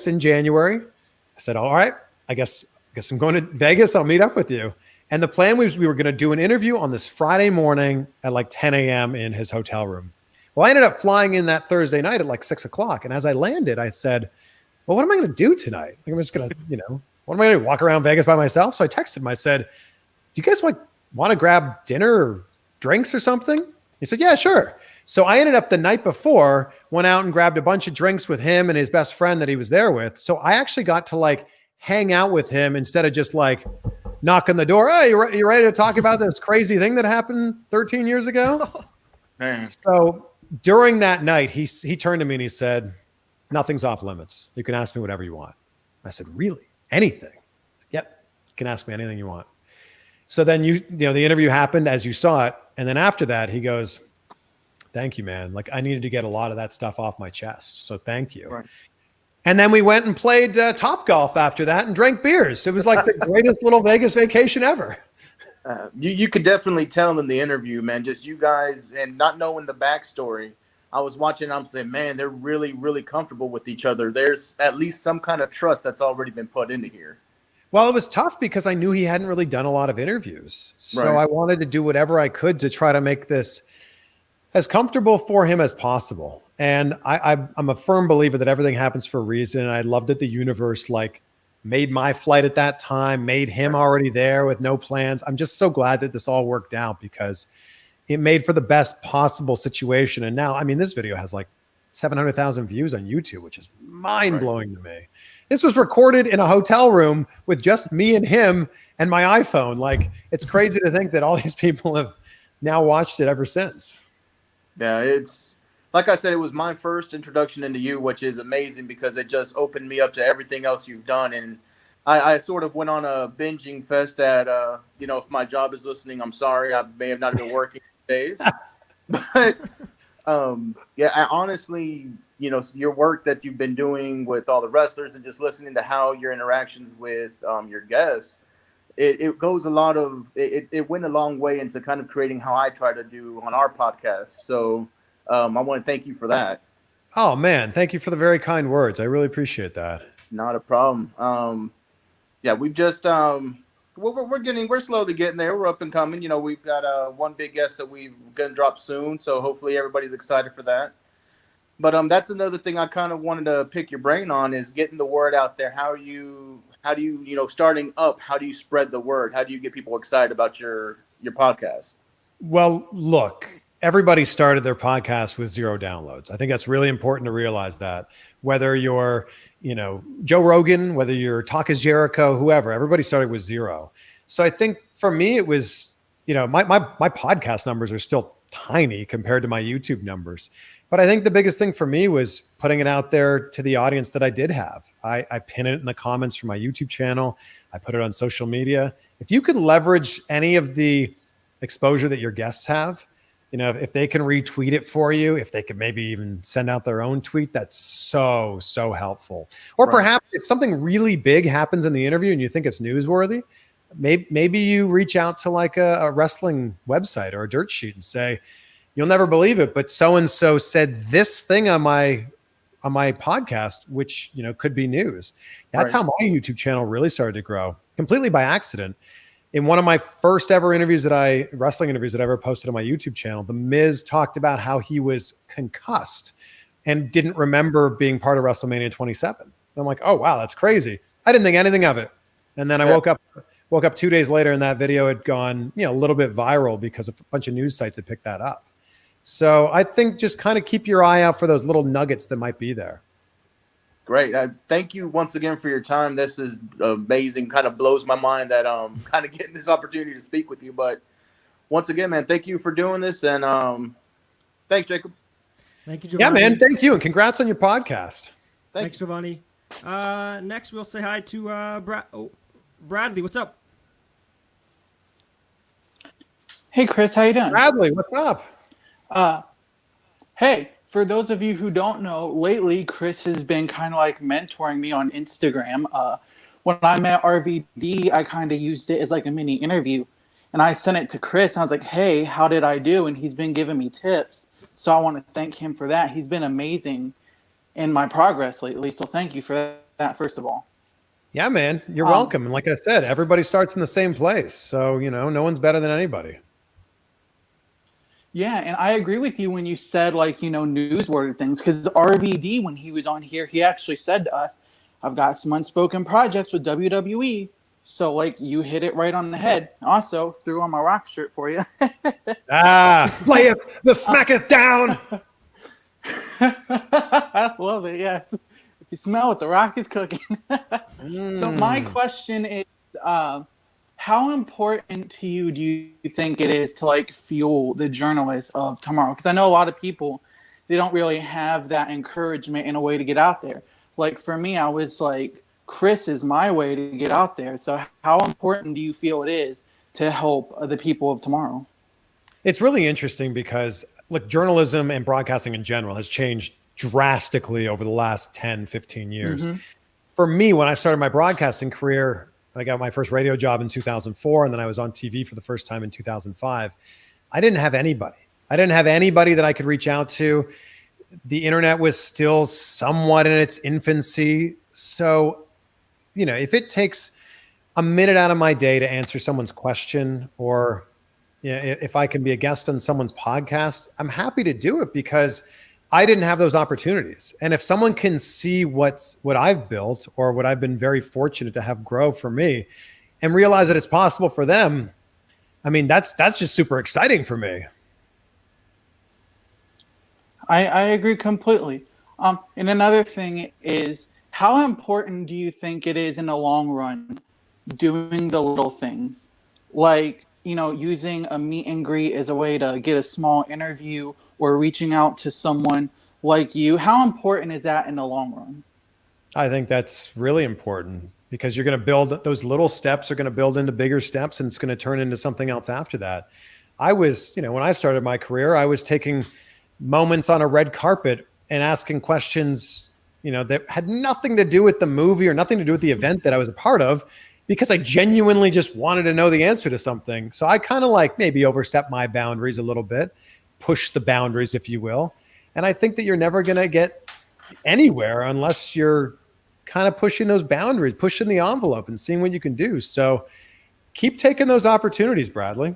in January. I said, all right, I guess I'm going to Vegas. I'll meet up with you. And the plan was we were going to do an interview on this Friday morning at like 10 a.m. in his hotel room. Well, I ended up flying in that Thursday night at like 6 o'clock. And as I landed, I said, well, what am I going to do tonight? Like, I'm just going to, what am I going to walk around Vegas by myself? So I texted him. I said, do you guys want to grab dinner or drinks or something? He said, yeah, sure. So I ended up the night before, went out and grabbed a bunch of drinks with him and his best friend that he was there with. So I actually got to like hang out with him instead of just like knock on the door. Hey, you ready to talk about this crazy thing that happened 13 years ago? Man. So during that night, he turned to me and he said, nothing's off limits. You can ask me whatever you want. I said, really? Anything? Yep. You can ask me anything you want. So then the interview happened as you saw it. And then after that, he goes, thank you, man. Like, I needed to get a lot of that stuff off my chest. So thank you. Right. And then we went and played Top Golf after that and drank beers. It was like the greatest little Vegas vacation ever. You could definitely tell in the interview, man, just you guys and not knowing the backstory. I was watching, I'm saying, man, they're really, really comfortable with each other. There's at least some kind of trust that's already been put into here. Well, it was tough because I knew he hadn't really done a lot of interviews. So Right. I wanted to do whatever I could to try to make this as comfortable for him as possible. And I'm a firm believer that everything happens for a reason. I love that the universe made my flight at that time, made him already there with no plans. I'm just so glad that this all worked out because it made for the best possible situation. And now, I mean, this video has like 700,000 views on YouTube, which is mind-blowing to me. This was recorded in a hotel room with just me and him and my iPhone. Like, it's crazy to think that all these people have now watched it ever since. Yeah, it's like I said, it was my first introduction into you, which is amazing because it just opened me up to everything else you've done. And I sort of went on a binging fest at, if my job is listening, I'm sorry. I may have not been working days. But, I honestly, your work that you've been doing with all the wrestlers and just listening to how your interactions with your guests, it goes it went a long way into kind of creating how I try to do on our podcast. So I want to thank you for that. Oh, man. Thank you for the very kind words. I really appreciate that. Not a problem. We've just we're slowly getting there. We're up and coming. We've got one big guest that we're gonna drop soon, so hopefully everybody's excited for that. But that's another thing I kind of wanted to pick your brain on is getting the word out there. How do you starting up? How do you spread the word? How do you get people excited about your podcast? Well, look, everybody started their podcast with 0 downloads. I think that's really important to realize that. Whether you're, Joe Rogan, whether you're Talk is Jericho, whoever, everybody started with 0. So I think for me, it was, my podcast numbers are still tiny compared to my YouTube numbers. But I think the biggest thing for me was putting it out there to the audience that I did have. I pin it in the comments for my YouTube channel. I put it on social media. If you can leverage any of the exposure that your guests have, if they can retweet it for you, if they could maybe even send out their own tweet, that's so, so helpful. Or perhaps if something really big happens in the interview and you think it's newsworthy, maybe you reach out to like a wrestling website or a dirt sheet and say, you'll never believe it, but so-and-so said this thing on my podcast, which, could be news. That's how my YouTube channel really started to grow, completely by accident. In one of my first ever wrestling interviews that I ever posted on my YouTube channel, The Miz talked about how he was concussed and didn't remember being part of WrestleMania 27. And I'm like, oh, wow, that's crazy. I didn't think anything of it. And then I woke up 2 days later and that video had gone, a little bit viral because a bunch of news sites had picked that up. So I think just kind of keep your eye out for those little nuggets that might be there. Great. Thank you once again for your time. This is amazing. Kind of blows my mind that kind of getting this opportunity to speak with you. But once again, man, thank you for doing this. And thanks, Jacob. Thank you, Devonnie. Yeah, man. Thank you. And congrats on your podcast. Thanks, Devonnie. Next, we'll say hi to Bradley. What's up? Hey, Chris. How you doing? Bradley, what's up? Hey, for those of you who don't know, lately Chris has been kind of like mentoring me on Instagram. When I met RVD, I kind of used it as like a mini interview. And I sent it to Chris. I was like, hey, how did I do? And he's been giving me tips. So I want to thank him for that. He's been amazing in my progress lately. So thank you for that, first of all. Yeah, man. You're welcome. And like I said, everybody starts in the same place. So, no one's better than anybody. Yeah, and I agree with you when you said, like, newsworthy things. Because RVD, when he was on here, he actually said to us, I've got some unspoken projects with WWE. So, like, you hit it right on the head. Also, threw on my Rock shirt for you. Layeth the smacketh down. I love it, yes. If you smell what the Rock is cooking. So my question is, how important to you do you think it is to like fuel the journalists of tomorrow? Because I know a lot of people, they don't really have that encouragement in a way to get out there. Like for me, I was like, Chris is my way to get out there. So how important do you feel it is to help the people of tomorrow? It's really interesting because look, journalism and broadcasting in general has changed drastically over the last 10, 15 years. Mm-hmm. For me, when I started my broadcasting career, I got my first radio job in 2004, and then I was on TV for the first time in 2005. I didn't have anybody. I didn't have anybody that I could reach out to. The internet was still somewhat in its infancy. So, if it takes a minute out of my day to answer someone's question, or if I can be a guest on someone's podcast, I'm happy to do it because I didn't have those opportunities. And if someone can see what I've built or what I've been very fortunate to have grow for me and realize that it's possible for them, I mean, that's just super exciting for me. I agree completely. And another thing is, how important do you think it is in the long run doing the little things? Like, using a meet and greet as a way to get a small interview or reaching out to someone like you. How important is that in the long run? I think that's really important because you're going to build those little steps are going to build into bigger steps, and it's going to turn into something else after that. I was, when I started my career, I was taking moments on a red carpet and asking questions, that had nothing to do with the movie or nothing to do with the event that I was a part of, because I genuinely just wanted to know the answer to something. So I kind of like maybe overstep my boundaries a little bit, push the boundaries, if you will. And I think that you're never going to get anywhere unless you're kind of pushing those boundaries, pushing the envelope and seeing what you can do. So keep taking those opportunities, Bradley.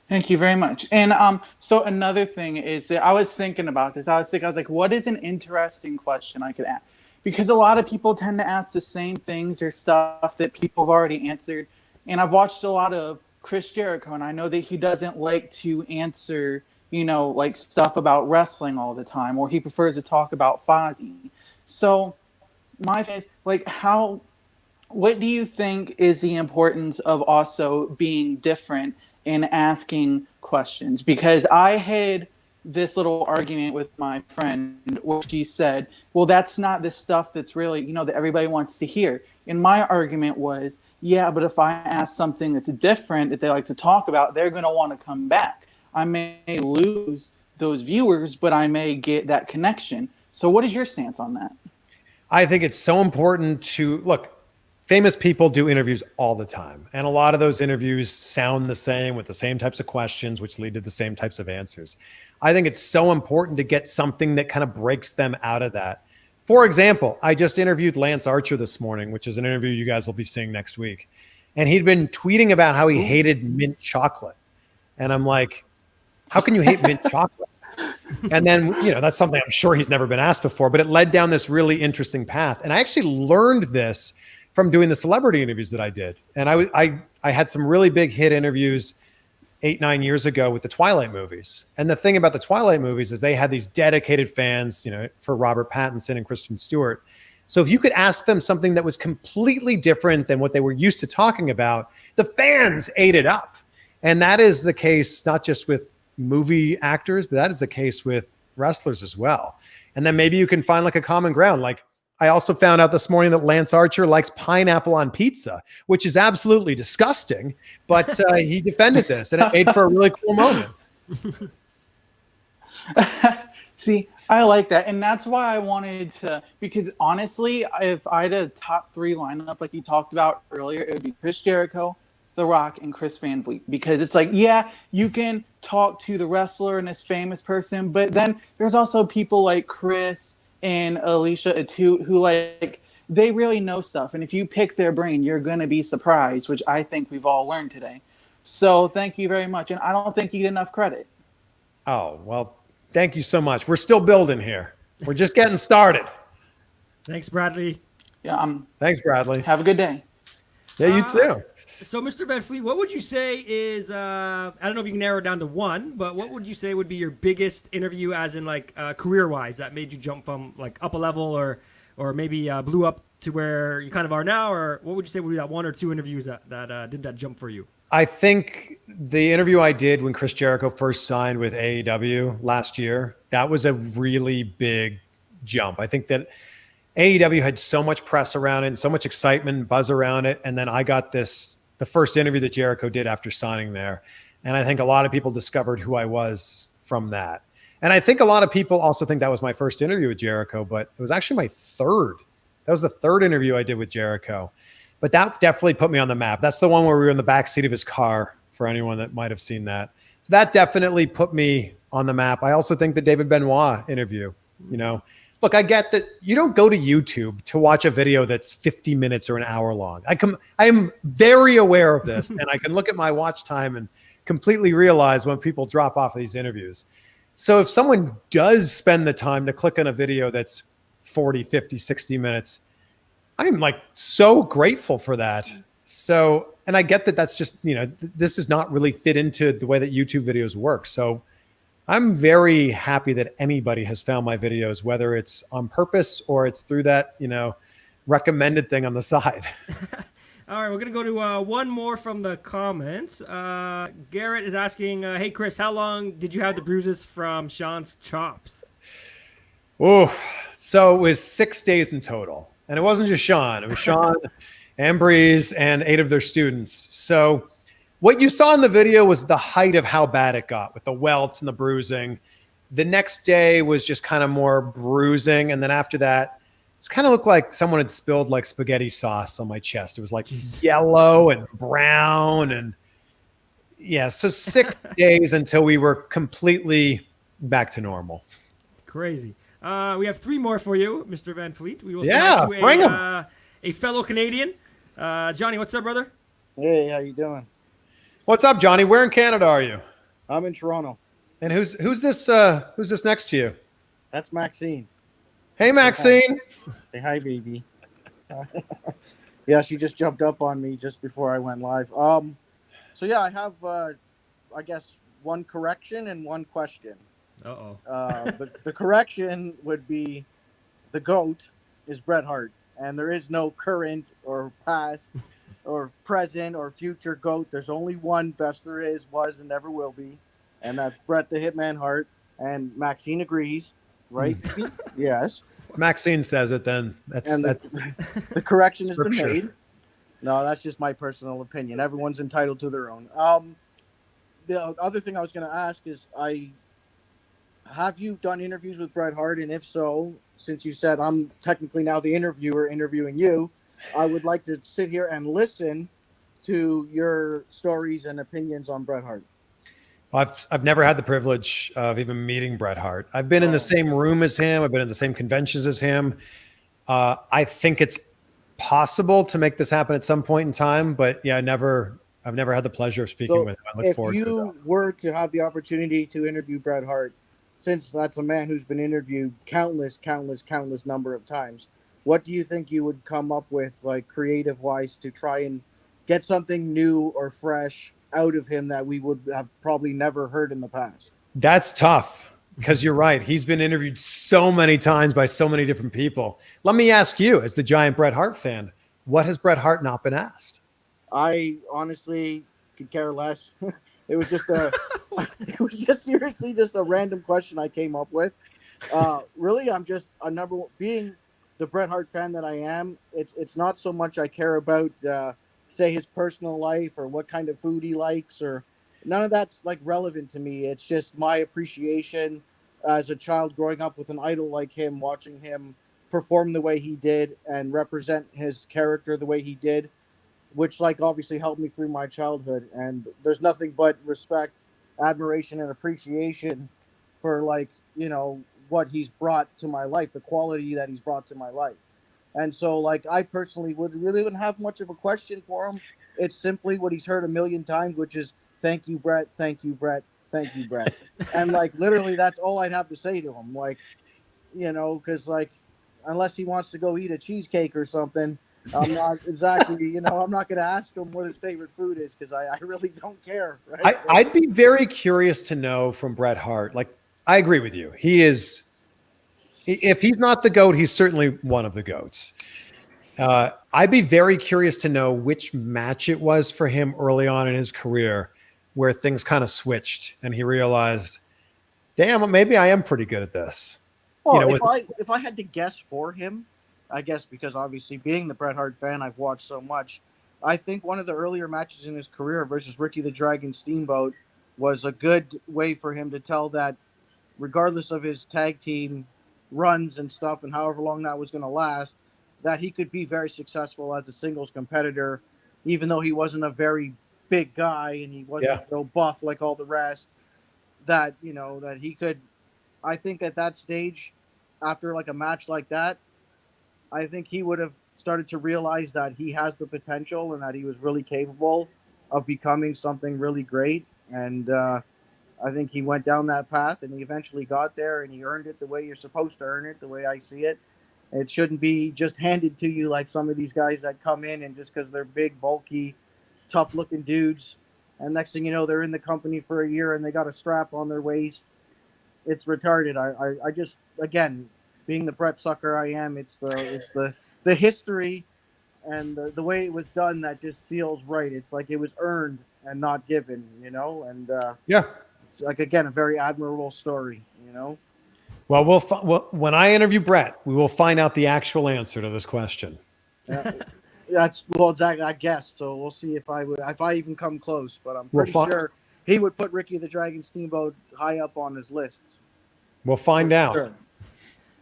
Thank you very much. And so another thing is that I was thinking about this. I was like, what is an interesting question I could ask? Because a lot of people tend to ask the same things or stuff that people have already answered. And I've watched a lot of Chris Jericho, and I know that he doesn't like to answer, like stuff about wrestling all the time, or he prefers to talk about Fozzy. So my thing is, like, what do you think is the importance of also being different in asking questions? Because I had this little argument with my friend where she said, well, that's not the stuff that's really, that everybody wants to hear. And my argument was, yeah, but if I ask something that's different that they like to talk about, they're going to want to come back. I may lose those viewers, but I may get that connection. So what is your stance on that? I think it's so important to look. famous people do interviews all the time. And a lot of those interviews sound the same with the same types of questions, which lead to the same types of answers. I think it's so important to get something that kind of breaks them out of that. For example, I just interviewed Lance Archer this morning, which is an interview you guys will be seeing next week. And he'd been tweeting about how he hated mint chocolate. And I'm like, how can you hate mint chocolate? And then, that's something I'm sure he's never been asked before, but it led down this really interesting path. And I actually learned this from doing the celebrity interviews that I did. And I had some really big hit interviews 8-9 years ago with the Twilight movies. And the thing about the Twilight movies is they had these dedicated fans, for Robert Pattinson and Kristen Stewart. So if you could ask them something that was completely different than what they were used to talking about, the fans ate it up. And that is the case, not just with movie actors, but that is the case with wrestlers as well. And then maybe you can find like a common ground. Like I also found out this morning that Lance Archer likes pineapple on pizza, which is absolutely disgusting, but he defended this and it made for a really cool moment. See, I like that. And that's why I wanted to, because honestly, if I had a top 3 lineup like you talked about earlier, it would be Chris Jericho, The Rock, and Chris Van Vliet. Because it's like, yeah, you can talk to the wrestler and this famous person, but then there's also people like Chris and Alicia Atu who like, they really know stuff. And if you pick their brain, you're going to be surprised, which I think we've all learned today. So thank you very much. And I don't think you get enough credit. Oh, well, thank you so much. We're still building here. We're just getting started. Thanks, Bradley. Yeah. Thanks, Bradley. Have a good day. Yeah, you too. So, Mr. Van Vliet, what would you say is, I don't know if you can narrow it down to one, but what would you say would be your biggest interview as in like career-wise that made you jump from like up a level or maybe blew up to where you kind of are now? Or what would you say would be that 1 or 2 interviews that did that jump for you? I think the interview I did when Chris Jericho first signed with AEW last year, that was a really big jump. I think that AEW had so much press around it and so much excitement and buzz around it. And then I got the first interview that Jericho did after signing there. And I think a lot of people discovered who I was from that. And I think a lot of people also think that was my first interview with Jericho, but it was actually my third. That was the third interview I did with Jericho. But that definitely put me on the map. That's the one where we were in the back seat of his car, for anyone that might have seen that. So that definitely put me on the map. I also think the David Benoit interview, look, I get that you don't go to YouTube to watch a video that's 50 minutes or an hour long. I am very aware of this, and I can look at my watch time and completely realize when people drop off these interviews. So if someone does spend the time to click on a video that's 40, 50, 60 minutes, I'm like so grateful for that. So, and I get that that's just, this does not really fit into the way that YouTube videos work. So I'm very happy that anybody has found my videos, whether it's on purpose or it's through that, recommended thing on the side. All right, we're going to go to one more from the comments. Garrett is asking, hey, Chris, how long did you have the bruises from Sean's chops? Oh, so it was 6 days in total. And it wasn't just Sean. It was Sean and Breeze and 8 of their students. So what you saw in the video was the height of how bad it got with the welts and the bruising. The next day was just kind of more bruising. And then after that, it's kind of looked like someone had spilled like spaghetti sauce on my chest. It was like yellow and brown. And yeah, so 6 days until we were completely back to normal. Crazy. We have 3 more for you, Mr. Van Vliet. We will send to a fellow Canadian. Johnny, what's up, brother? Hey, how you doing? What's up, Johnny? Where in Canada are you? I'm in Toronto. And who's this next to you? That's Maxine. Hey, Maxine. Say hi, baby. Yeah, she just jumped up on me just before I went live. So yeah, I have I guess one correction and one question. But the correction would be the GOAT is Bret Hart, and there is no current or past or present or future GOAT. There's only one best there is, was, and never will be, and that's Bret the Hitman Hart. And Maxine agrees, right? Yes. Maxine says it. Then that's the correction has been made. No, that's just my personal opinion. Everyone's entitled to their own. The other thing I was going to ask is, have you done interviews with Bret Hart? And if so, since you said I'm technically now the interviewer interviewing you, I would like to sit here and listen to your stories and opinions on Bret Hart. I've never had the privilege of even meeting Bret Hart. I've been in the same room as him. I've been in the same conventions as him. I think it's possible to make this happen at some point in time, but yeah, I've never had the pleasure of speaking with him. I look forward to it. If you were to have the opportunity to interview Bret Hart, since that's a man who's been interviewed countless number of times, what do you think you would come up with, like creative wise, to try and get something new or fresh out of him that we would have probably never heard in the past? That's tough because you're right. He's been interviewed so many times by so many different people. Let me ask you, as the giant Bret Hart fan, what has Bret Hart not been asked? I honestly could care less. It was just seriously just a random question I came up with. Really, I'm just a number one, being the Bret Hart fan that I am. It's not so much I care about, say, his personal life or what kind of food he likes, or none of that's like relevant to me. It's just my appreciation as a child growing up with an idol like him, watching him perform the way he did and represent his character the way he did, which like obviously helped me through my childhood. And there's nothing but respect, admiration, and appreciation for, like, you know, what he's brought to my life, the quality that he's brought to my life. And so, like, I personally wouldn't have much of a question for him. It's simply what he's heard a million times, which is thank you, Bret, thank you, Bret, thank you, Bret. And like literally that's all I'd have to say to him. Like, you know, because like unless he wants to go eat a cheesecake or something, I'm not exactly, you know, I'm not going to ask him what his favorite food is because I really don't care. Right? I'd be very curious to know from Bret Hart. Like, I agree with you. He is, if he's not the GOAT, he's certainly one of the GOATs. I'd be very curious to know which match it was for him early on in his career where things kind of switched and he realized, damn, maybe I am pretty good at this. Well, you know, if I had to guess for him, I guess because obviously being the Bret Hart fan, I've watched so much. I think one of the earlier matches in his career versus Ricky the Dragon Steamboat was a good way for him to tell that regardless of his tag team runs and stuff and however long that was going to last, that he could be very successful as a singles competitor, even though he wasn't a very big guy and he wasn't so buff like all the rest, that, you know, that he could, I think at that stage, after like a match like that, I think he would have started to realize that he has the potential and that he was really capable of becoming something really great. And I think he went down that path and he eventually got there and he earned it the way you're supposed to earn it, the way I see it. It shouldn't be just handed to you like some of these guys that come in and just because they're big, bulky, tough-looking dudes, and next thing you know, they're in the company for a year and they got a strap on their waist. It's retarded. I just, again, being the Bret sucker I am, it's the history and the way it was done that just feels right. It's like it was earned and not given, you know. And it's like, again, a very admirable story, you know. Well, when I interview Bret, we will find out the actual answer to this question. That's exactly, I guess. So we'll see if I even come close, but I'm pretty sure he would put Ricky the Dragon Steamboat high up on his lists. We'll find out. Sure.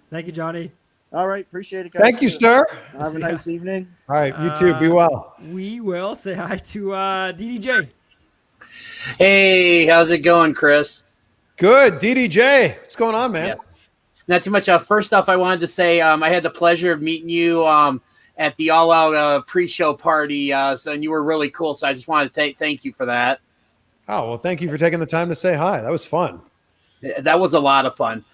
Thank you, Johnny. All right, appreciate it, guys. Thank you, sir. Have a nice evening. All right, you too. Be well. We will say hi to DDJ. Hey, how's it going, Chris? Good, DDJ. What's going on, man? Yeah. Not too much. First off, I wanted to say I had the pleasure of meeting you at the All Out pre-show party, and you were really cool. So I just wanted to thank you for that. Oh, well, thank you for taking the time to say hi. That was fun. That was a lot of fun.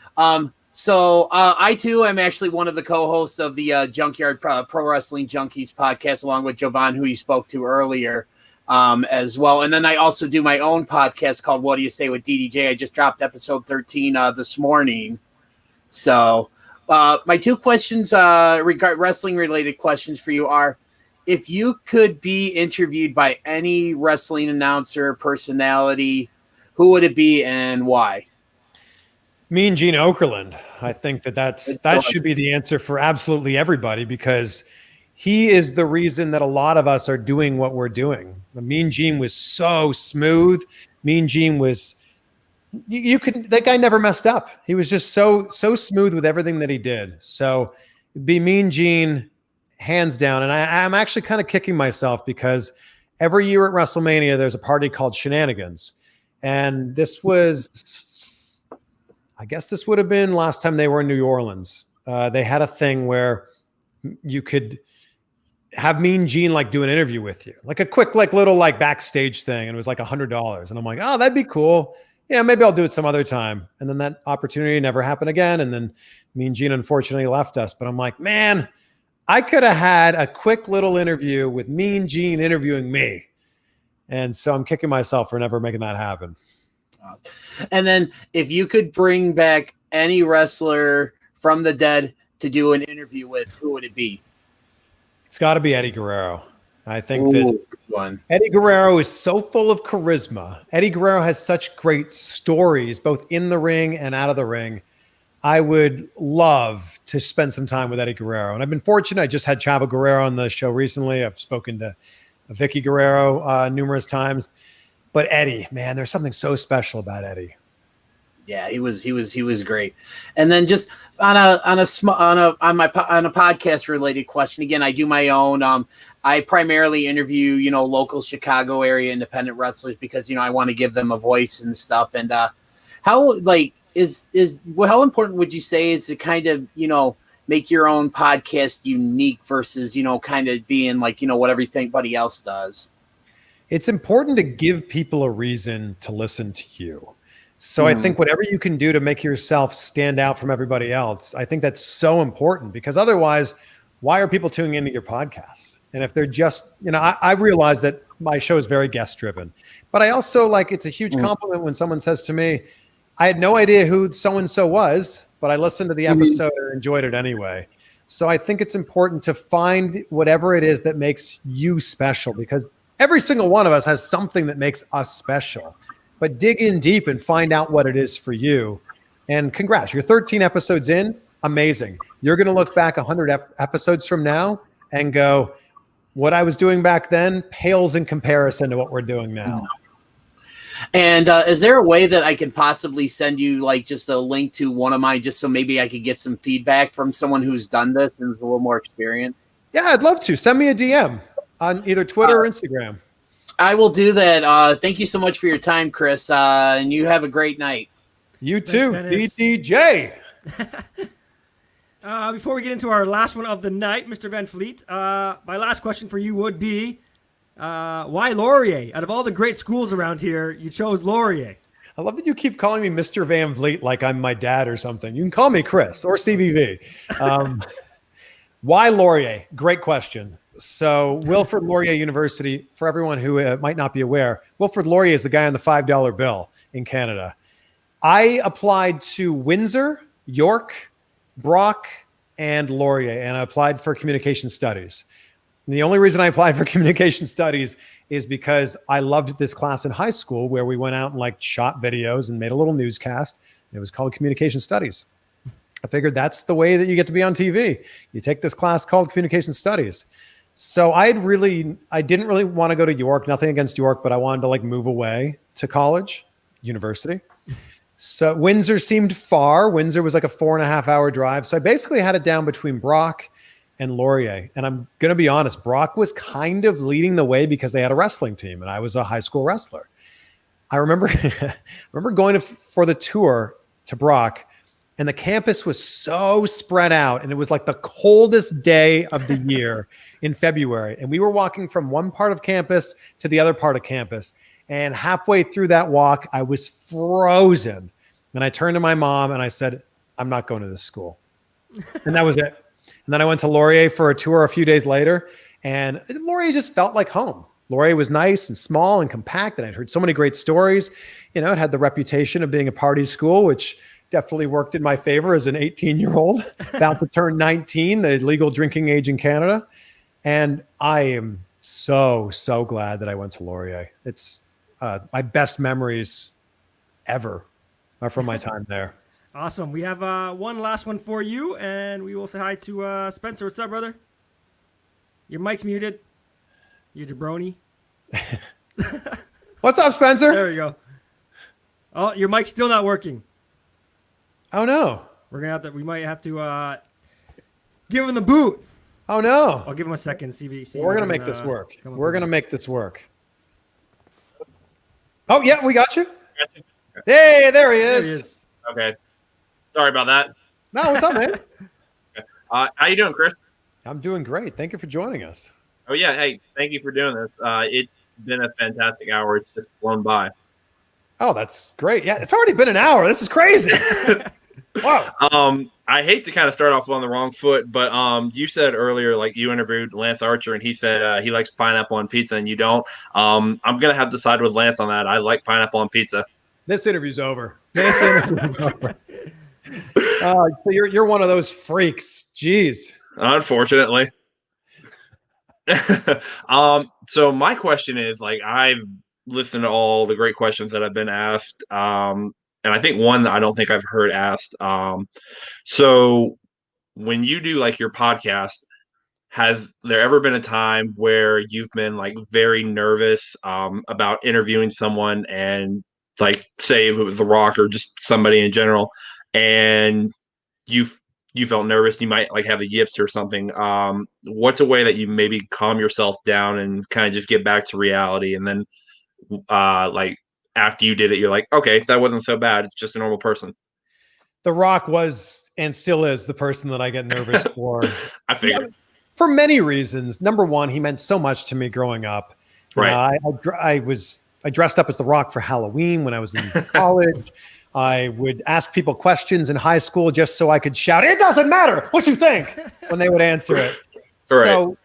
So I, too, am actually one of the co-hosts of the Junkyard Pro Wrestling Junkies podcast, along with Jovan, who you spoke to earlier, as well. And then I also do my own podcast called What Do You Say with DDJ. I just dropped episode 13 this morning. So my two questions, wrestling-related questions for you are, if you could be interviewed by any wrestling announcer, personality, who would it be and why? Mean Gene Okerlund. I think that should be the answer for absolutely everybody because he is the reason that a lot of us are doing what we're doing. The Mean Gene was so smooth. Mean Gene was that guy never messed up. He was just so smooth with everything that he did. So it'd be Mean Gene, hands down. And I'm actually kind of kicking myself because every year at WrestleMania, there's a party called Shenanigans. And this was, I guess this would have been last time they were in New Orleans. They had a thing where you could have Mean Gene like do an interview with you, like a quick, like little like backstage thing. And it was like $100. And I'm like, oh, that'd be cool. Yeah, maybe I'll do it some other time. And then that opportunity never happened again. And then Mean Gene unfortunately left us. But I'm like, man, I could have had a quick little interview with Mean Gene interviewing me. And so I'm kicking myself for never making that happen. And then if you could bring back any wrestler from the dead to do an interview with, who would it be? It's got to be Eddie Guerrero. I think that Eddie Guerrero is so full of charisma. Eddie Guerrero has such great stories, both in the ring and out of the ring. I would love to spend some time with Eddie Guerrero. And I've been fortunate. I just had Chavo Guerrero on the show recently. I've spoken to Vicky Guerrero numerous times. But Eddie, man, there's something so special about Eddie. Yeah, he was great. And then just on a podcast related question. Again, I do my own. I primarily interview, local Chicago area independent wrestlers because I want to give them a voice and stuff. And how important would you say is to kind of make your own podcast unique versus kind of being like what everybody else does? It's important to give people a reason to listen to you. So I think whatever you can do to make yourself stand out from everybody else, I think that's so important because otherwise, why are people tuning into your podcast? And if they're just, I realize that my show is very guest driven, but I also it's a huge compliment when someone says to me, I had no idea who so-and-so was, but I listened to the episode and enjoyed it anyway. So I think it's important to find whatever it is that makes you special because every single one of us has something that makes us special. But dig in deep and find out what it is for you. And congrats, you're 13 episodes in. Amazing. You're going to look back 100 episodes from now and go, what I was doing back then pales in comparison to what we're doing now. And is there a way that I can possibly send you just a link to one of mine just so maybe I could get some feedback from someone who's done this and is a little more experienced? Yeah, I'd love to. Send me a DM on either Twitter or Instagram. I will do that. Thank you so much for your time, Chris. And you have a great night. You too, DDJ. Before we get into our last one of the night, Mr. Van Vliet, my last question for you would be, why Laurier? Out of all the great schools around here, you chose Laurier. I love that you keep calling me Mr. Van Vliet like I'm my dad or something. You can call me Chris or CVV. Why Laurier? Great question. So Wilfrid Laurier University, for everyone who might not be aware, Wilfrid Laurier is the guy on the $5 bill in Canada. I applied to Windsor, York, Brock, and Laurier, and I applied for communication studies. And the only reason I applied for communication studies is because I loved this class in high school where we went out and shot videos and made a little newscast. It was called communication studies. I figured that's the way that you get to be on TV. You take this class called communication studies. So I didn't really want to go to York, nothing against York, but I wanted to move away to college, university. So Windsor seemed far. Windsor was a 4.5 hour drive. So I basically had it down between Brock and Laurier. And I'm going to be honest, Brock was kind of leading the way because they had a wrestling team and I was a high school wrestler. I remember going for the tour to Brock, and the campus was so spread out, and it was the coldest day of the year in February. And we were walking from one part of campus to the other part of campus. And halfway through that walk, I was frozen. And I turned to my mom and I said, I'm not going to this school. And that was it. And then I went to Laurier for a tour a few days later, and Laurier just felt like home. Laurier was nice and small and compact, and I'd heard so many great stories. It had the reputation of being a party school, which definitely worked in my favor as an 18-year-old about to turn 19, the legal drinking age in Canada. And I am so, so glad that I went to Laurier. It's my best memories ever are from my time there. Awesome. We have one last one for you, and we will say hi to Spencer. What's up, brother? Your mic's muted. You jabroni. What's up, Spencer? There we go. Oh, your mic's still not working. Oh no. We might have to give him the boot. Oh no! I'll give him a second. See We're gonna make this work. We're gonna make this work. Oh yeah, we got you. Hey, there he is. Okay. Sorry about that. No, what's up, man? How you doing, Chris? I'm doing great. Thank you for joining us. Oh yeah. Hey, thank you for doing this. It's been a fantastic hour. It's just flown by. Oh, that's great. Yeah, it's already been an hour. This is crazy. Wow. I hate to kind of start off on the wrong foot, but you said earlier, like you interviewed Lance Archer, and he said he likes pineapple on pizza, and you don't. I'm gonna have to side with Lance on that. I like pineapple on pizza. This interview's over. So you're one of those freaks. Jeez. Unfortunately. So my question is, like, I've listened to all the great questions that have been asked. And I think one that I don't think I've heard asked. So when you do like your podcast, has there ever been a time where you've been like very nervous about interviewing someone, and like say if it was The Rock or just somebody in general, and you felt nervous, you might like have the yips or something. What's a way that you maybe calm yourself down and kind of just get back to reality, and then like after you did it, you're like, okay, that wasn't so bad. It's just a normal person. The Rock was and still is the person that I get nervous for. I figured. For many reasons. Number one, he meant so much to me growing up. Right. I dressed up as The Rock for Halloween when I was in college. I would ask people questions in high school just so I could shout, "It doesn't matter what you think," when they would answer it. Right. So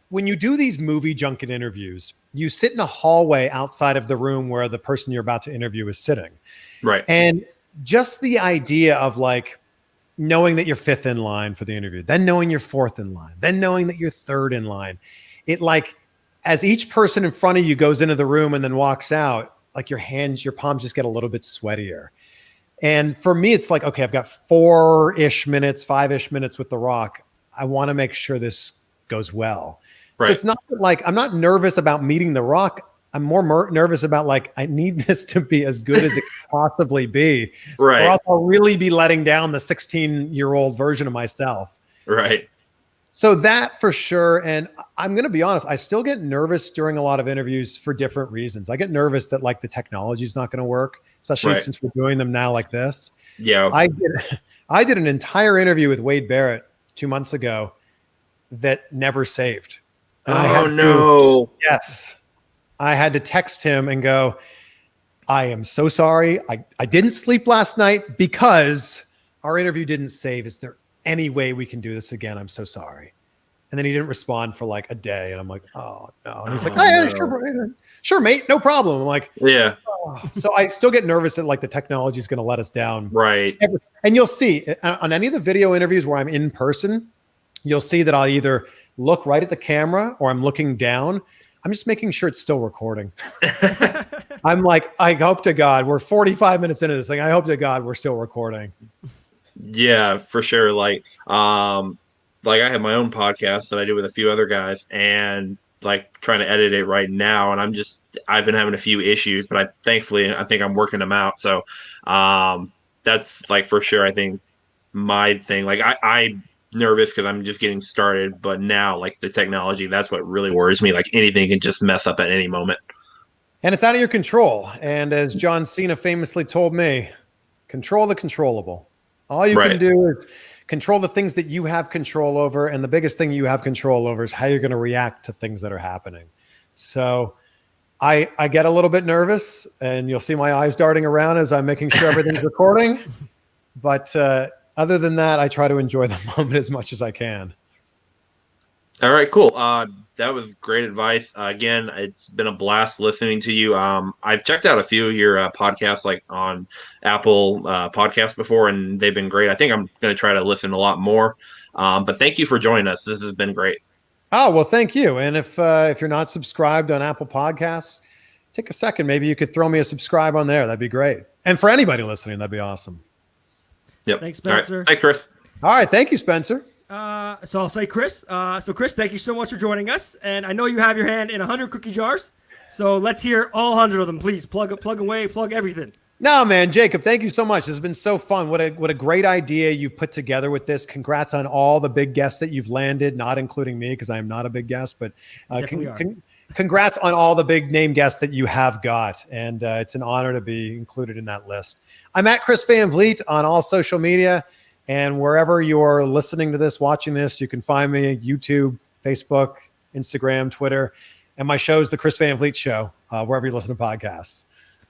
when you do these movie junket interviews, you sit in a hallway outside of the room where the person you're about to interview is sitting. Right. And just the idea of like knowing that you're fifth in line for the interview, then knowing you're fourth in line, then knowing that you're third in line. It like, as each person in front of you goes into the room and then walks out, like your palms just get a little bit sweatier. And for me, it's like, okay, I've got 5-ish minutes with The Rock. I want to make sure this goes well. Right. So it's not like I'm not nervous about meeting The Rock. I'm more nervous about like, I need this to be as good as it can possibly be. Right. Or else I'll really be letting down the 16-year-old version of myself. Right. So that for sure. And I'm going to be honest, I still get nervous during a lot of interviews for different reasons. I get nervous that like the technology is not going to work, especially Right. since we're doing them now like this. Yeah. I did an entire interview with Wade Barrett 2 months ago that never saved. And yes. I had to text him and go, I am so sorry. I didn't sleep last night because our interview didn't save. Is there any way we can do this again? I'm so sorry. And then he didn't respond for like a day. And I'm like, oh no. And he's like, yeah, sure, mate. No problem. I'm like, yeah. Oh. So I still get nervous that like the technology is going to let us down. Right. And you'll see on any of the video interviews where I'm in person, you'll see that I'll either look right at the camera or I'm looking down. I'm just making sure it's still recording. I'm like, I hope to God we're 45 minutes into this thing. I hope to God we're still recording. Yeah, for sure. Like I have my own podcast that I do with a few other guys, and like trying to edit it right now. And I've been having a few issues, but I think I'm working them out. So that's like for sure. I think my thing, like I'm nervous because I'm just getting started, but now like the technology, that's what really worries me. Like anything can just mess up at any moment. And it's out of your control. And as John Cena famously told me, control the controllable. All you can do is control the things that you have control over. And the biggest thing you have control over is how you're going to react to things that are happening. So I get a little bit nervous, and you'll see my eyes darting around as I'm making sure everything's recording. But other than that, I try to enjoy the moment as much as I can. All right, cool. That was great advice. Again, it's been a blast listening to you. I've checked out a few of your podcasts, like on Apple Podcasts before, and they've been great. I think I'm going to try to listen a lot more. But thank you for joining us. This has been great. Oh, well, thank you. And if you're not subscribed on Apple Podcasts, take a second. Maybe you could throw me a subscribe on there. That'd be great. And for anybody listening, that'd be awesome. Yep. Thanks, Spencer. All right. Thanks, Chris. All right. Thank you, Spencer. So I'll say Chris. So Chris, thank you so much for joining us. And I know you have your hand in 100 cookie jars. So let's hear all 100 of them, please. Plug away, plug everything. No, man, Jacob, thank you so much. This has been so fun. What a great idea you've put together with this. Congrats on all the big guests that you've landed, not including me because I am not a big guest, but congrats on all the big name guests that you have got. And it's an honor to be included in that list. I'm at Chris Van Vliet on all social media, and wherever you're listening to this, watching this, you can find me on YouTube, Facebook, Instagram, Twitter, and my show is The Chris Van Vliet Show, wherever you listen to podcasts.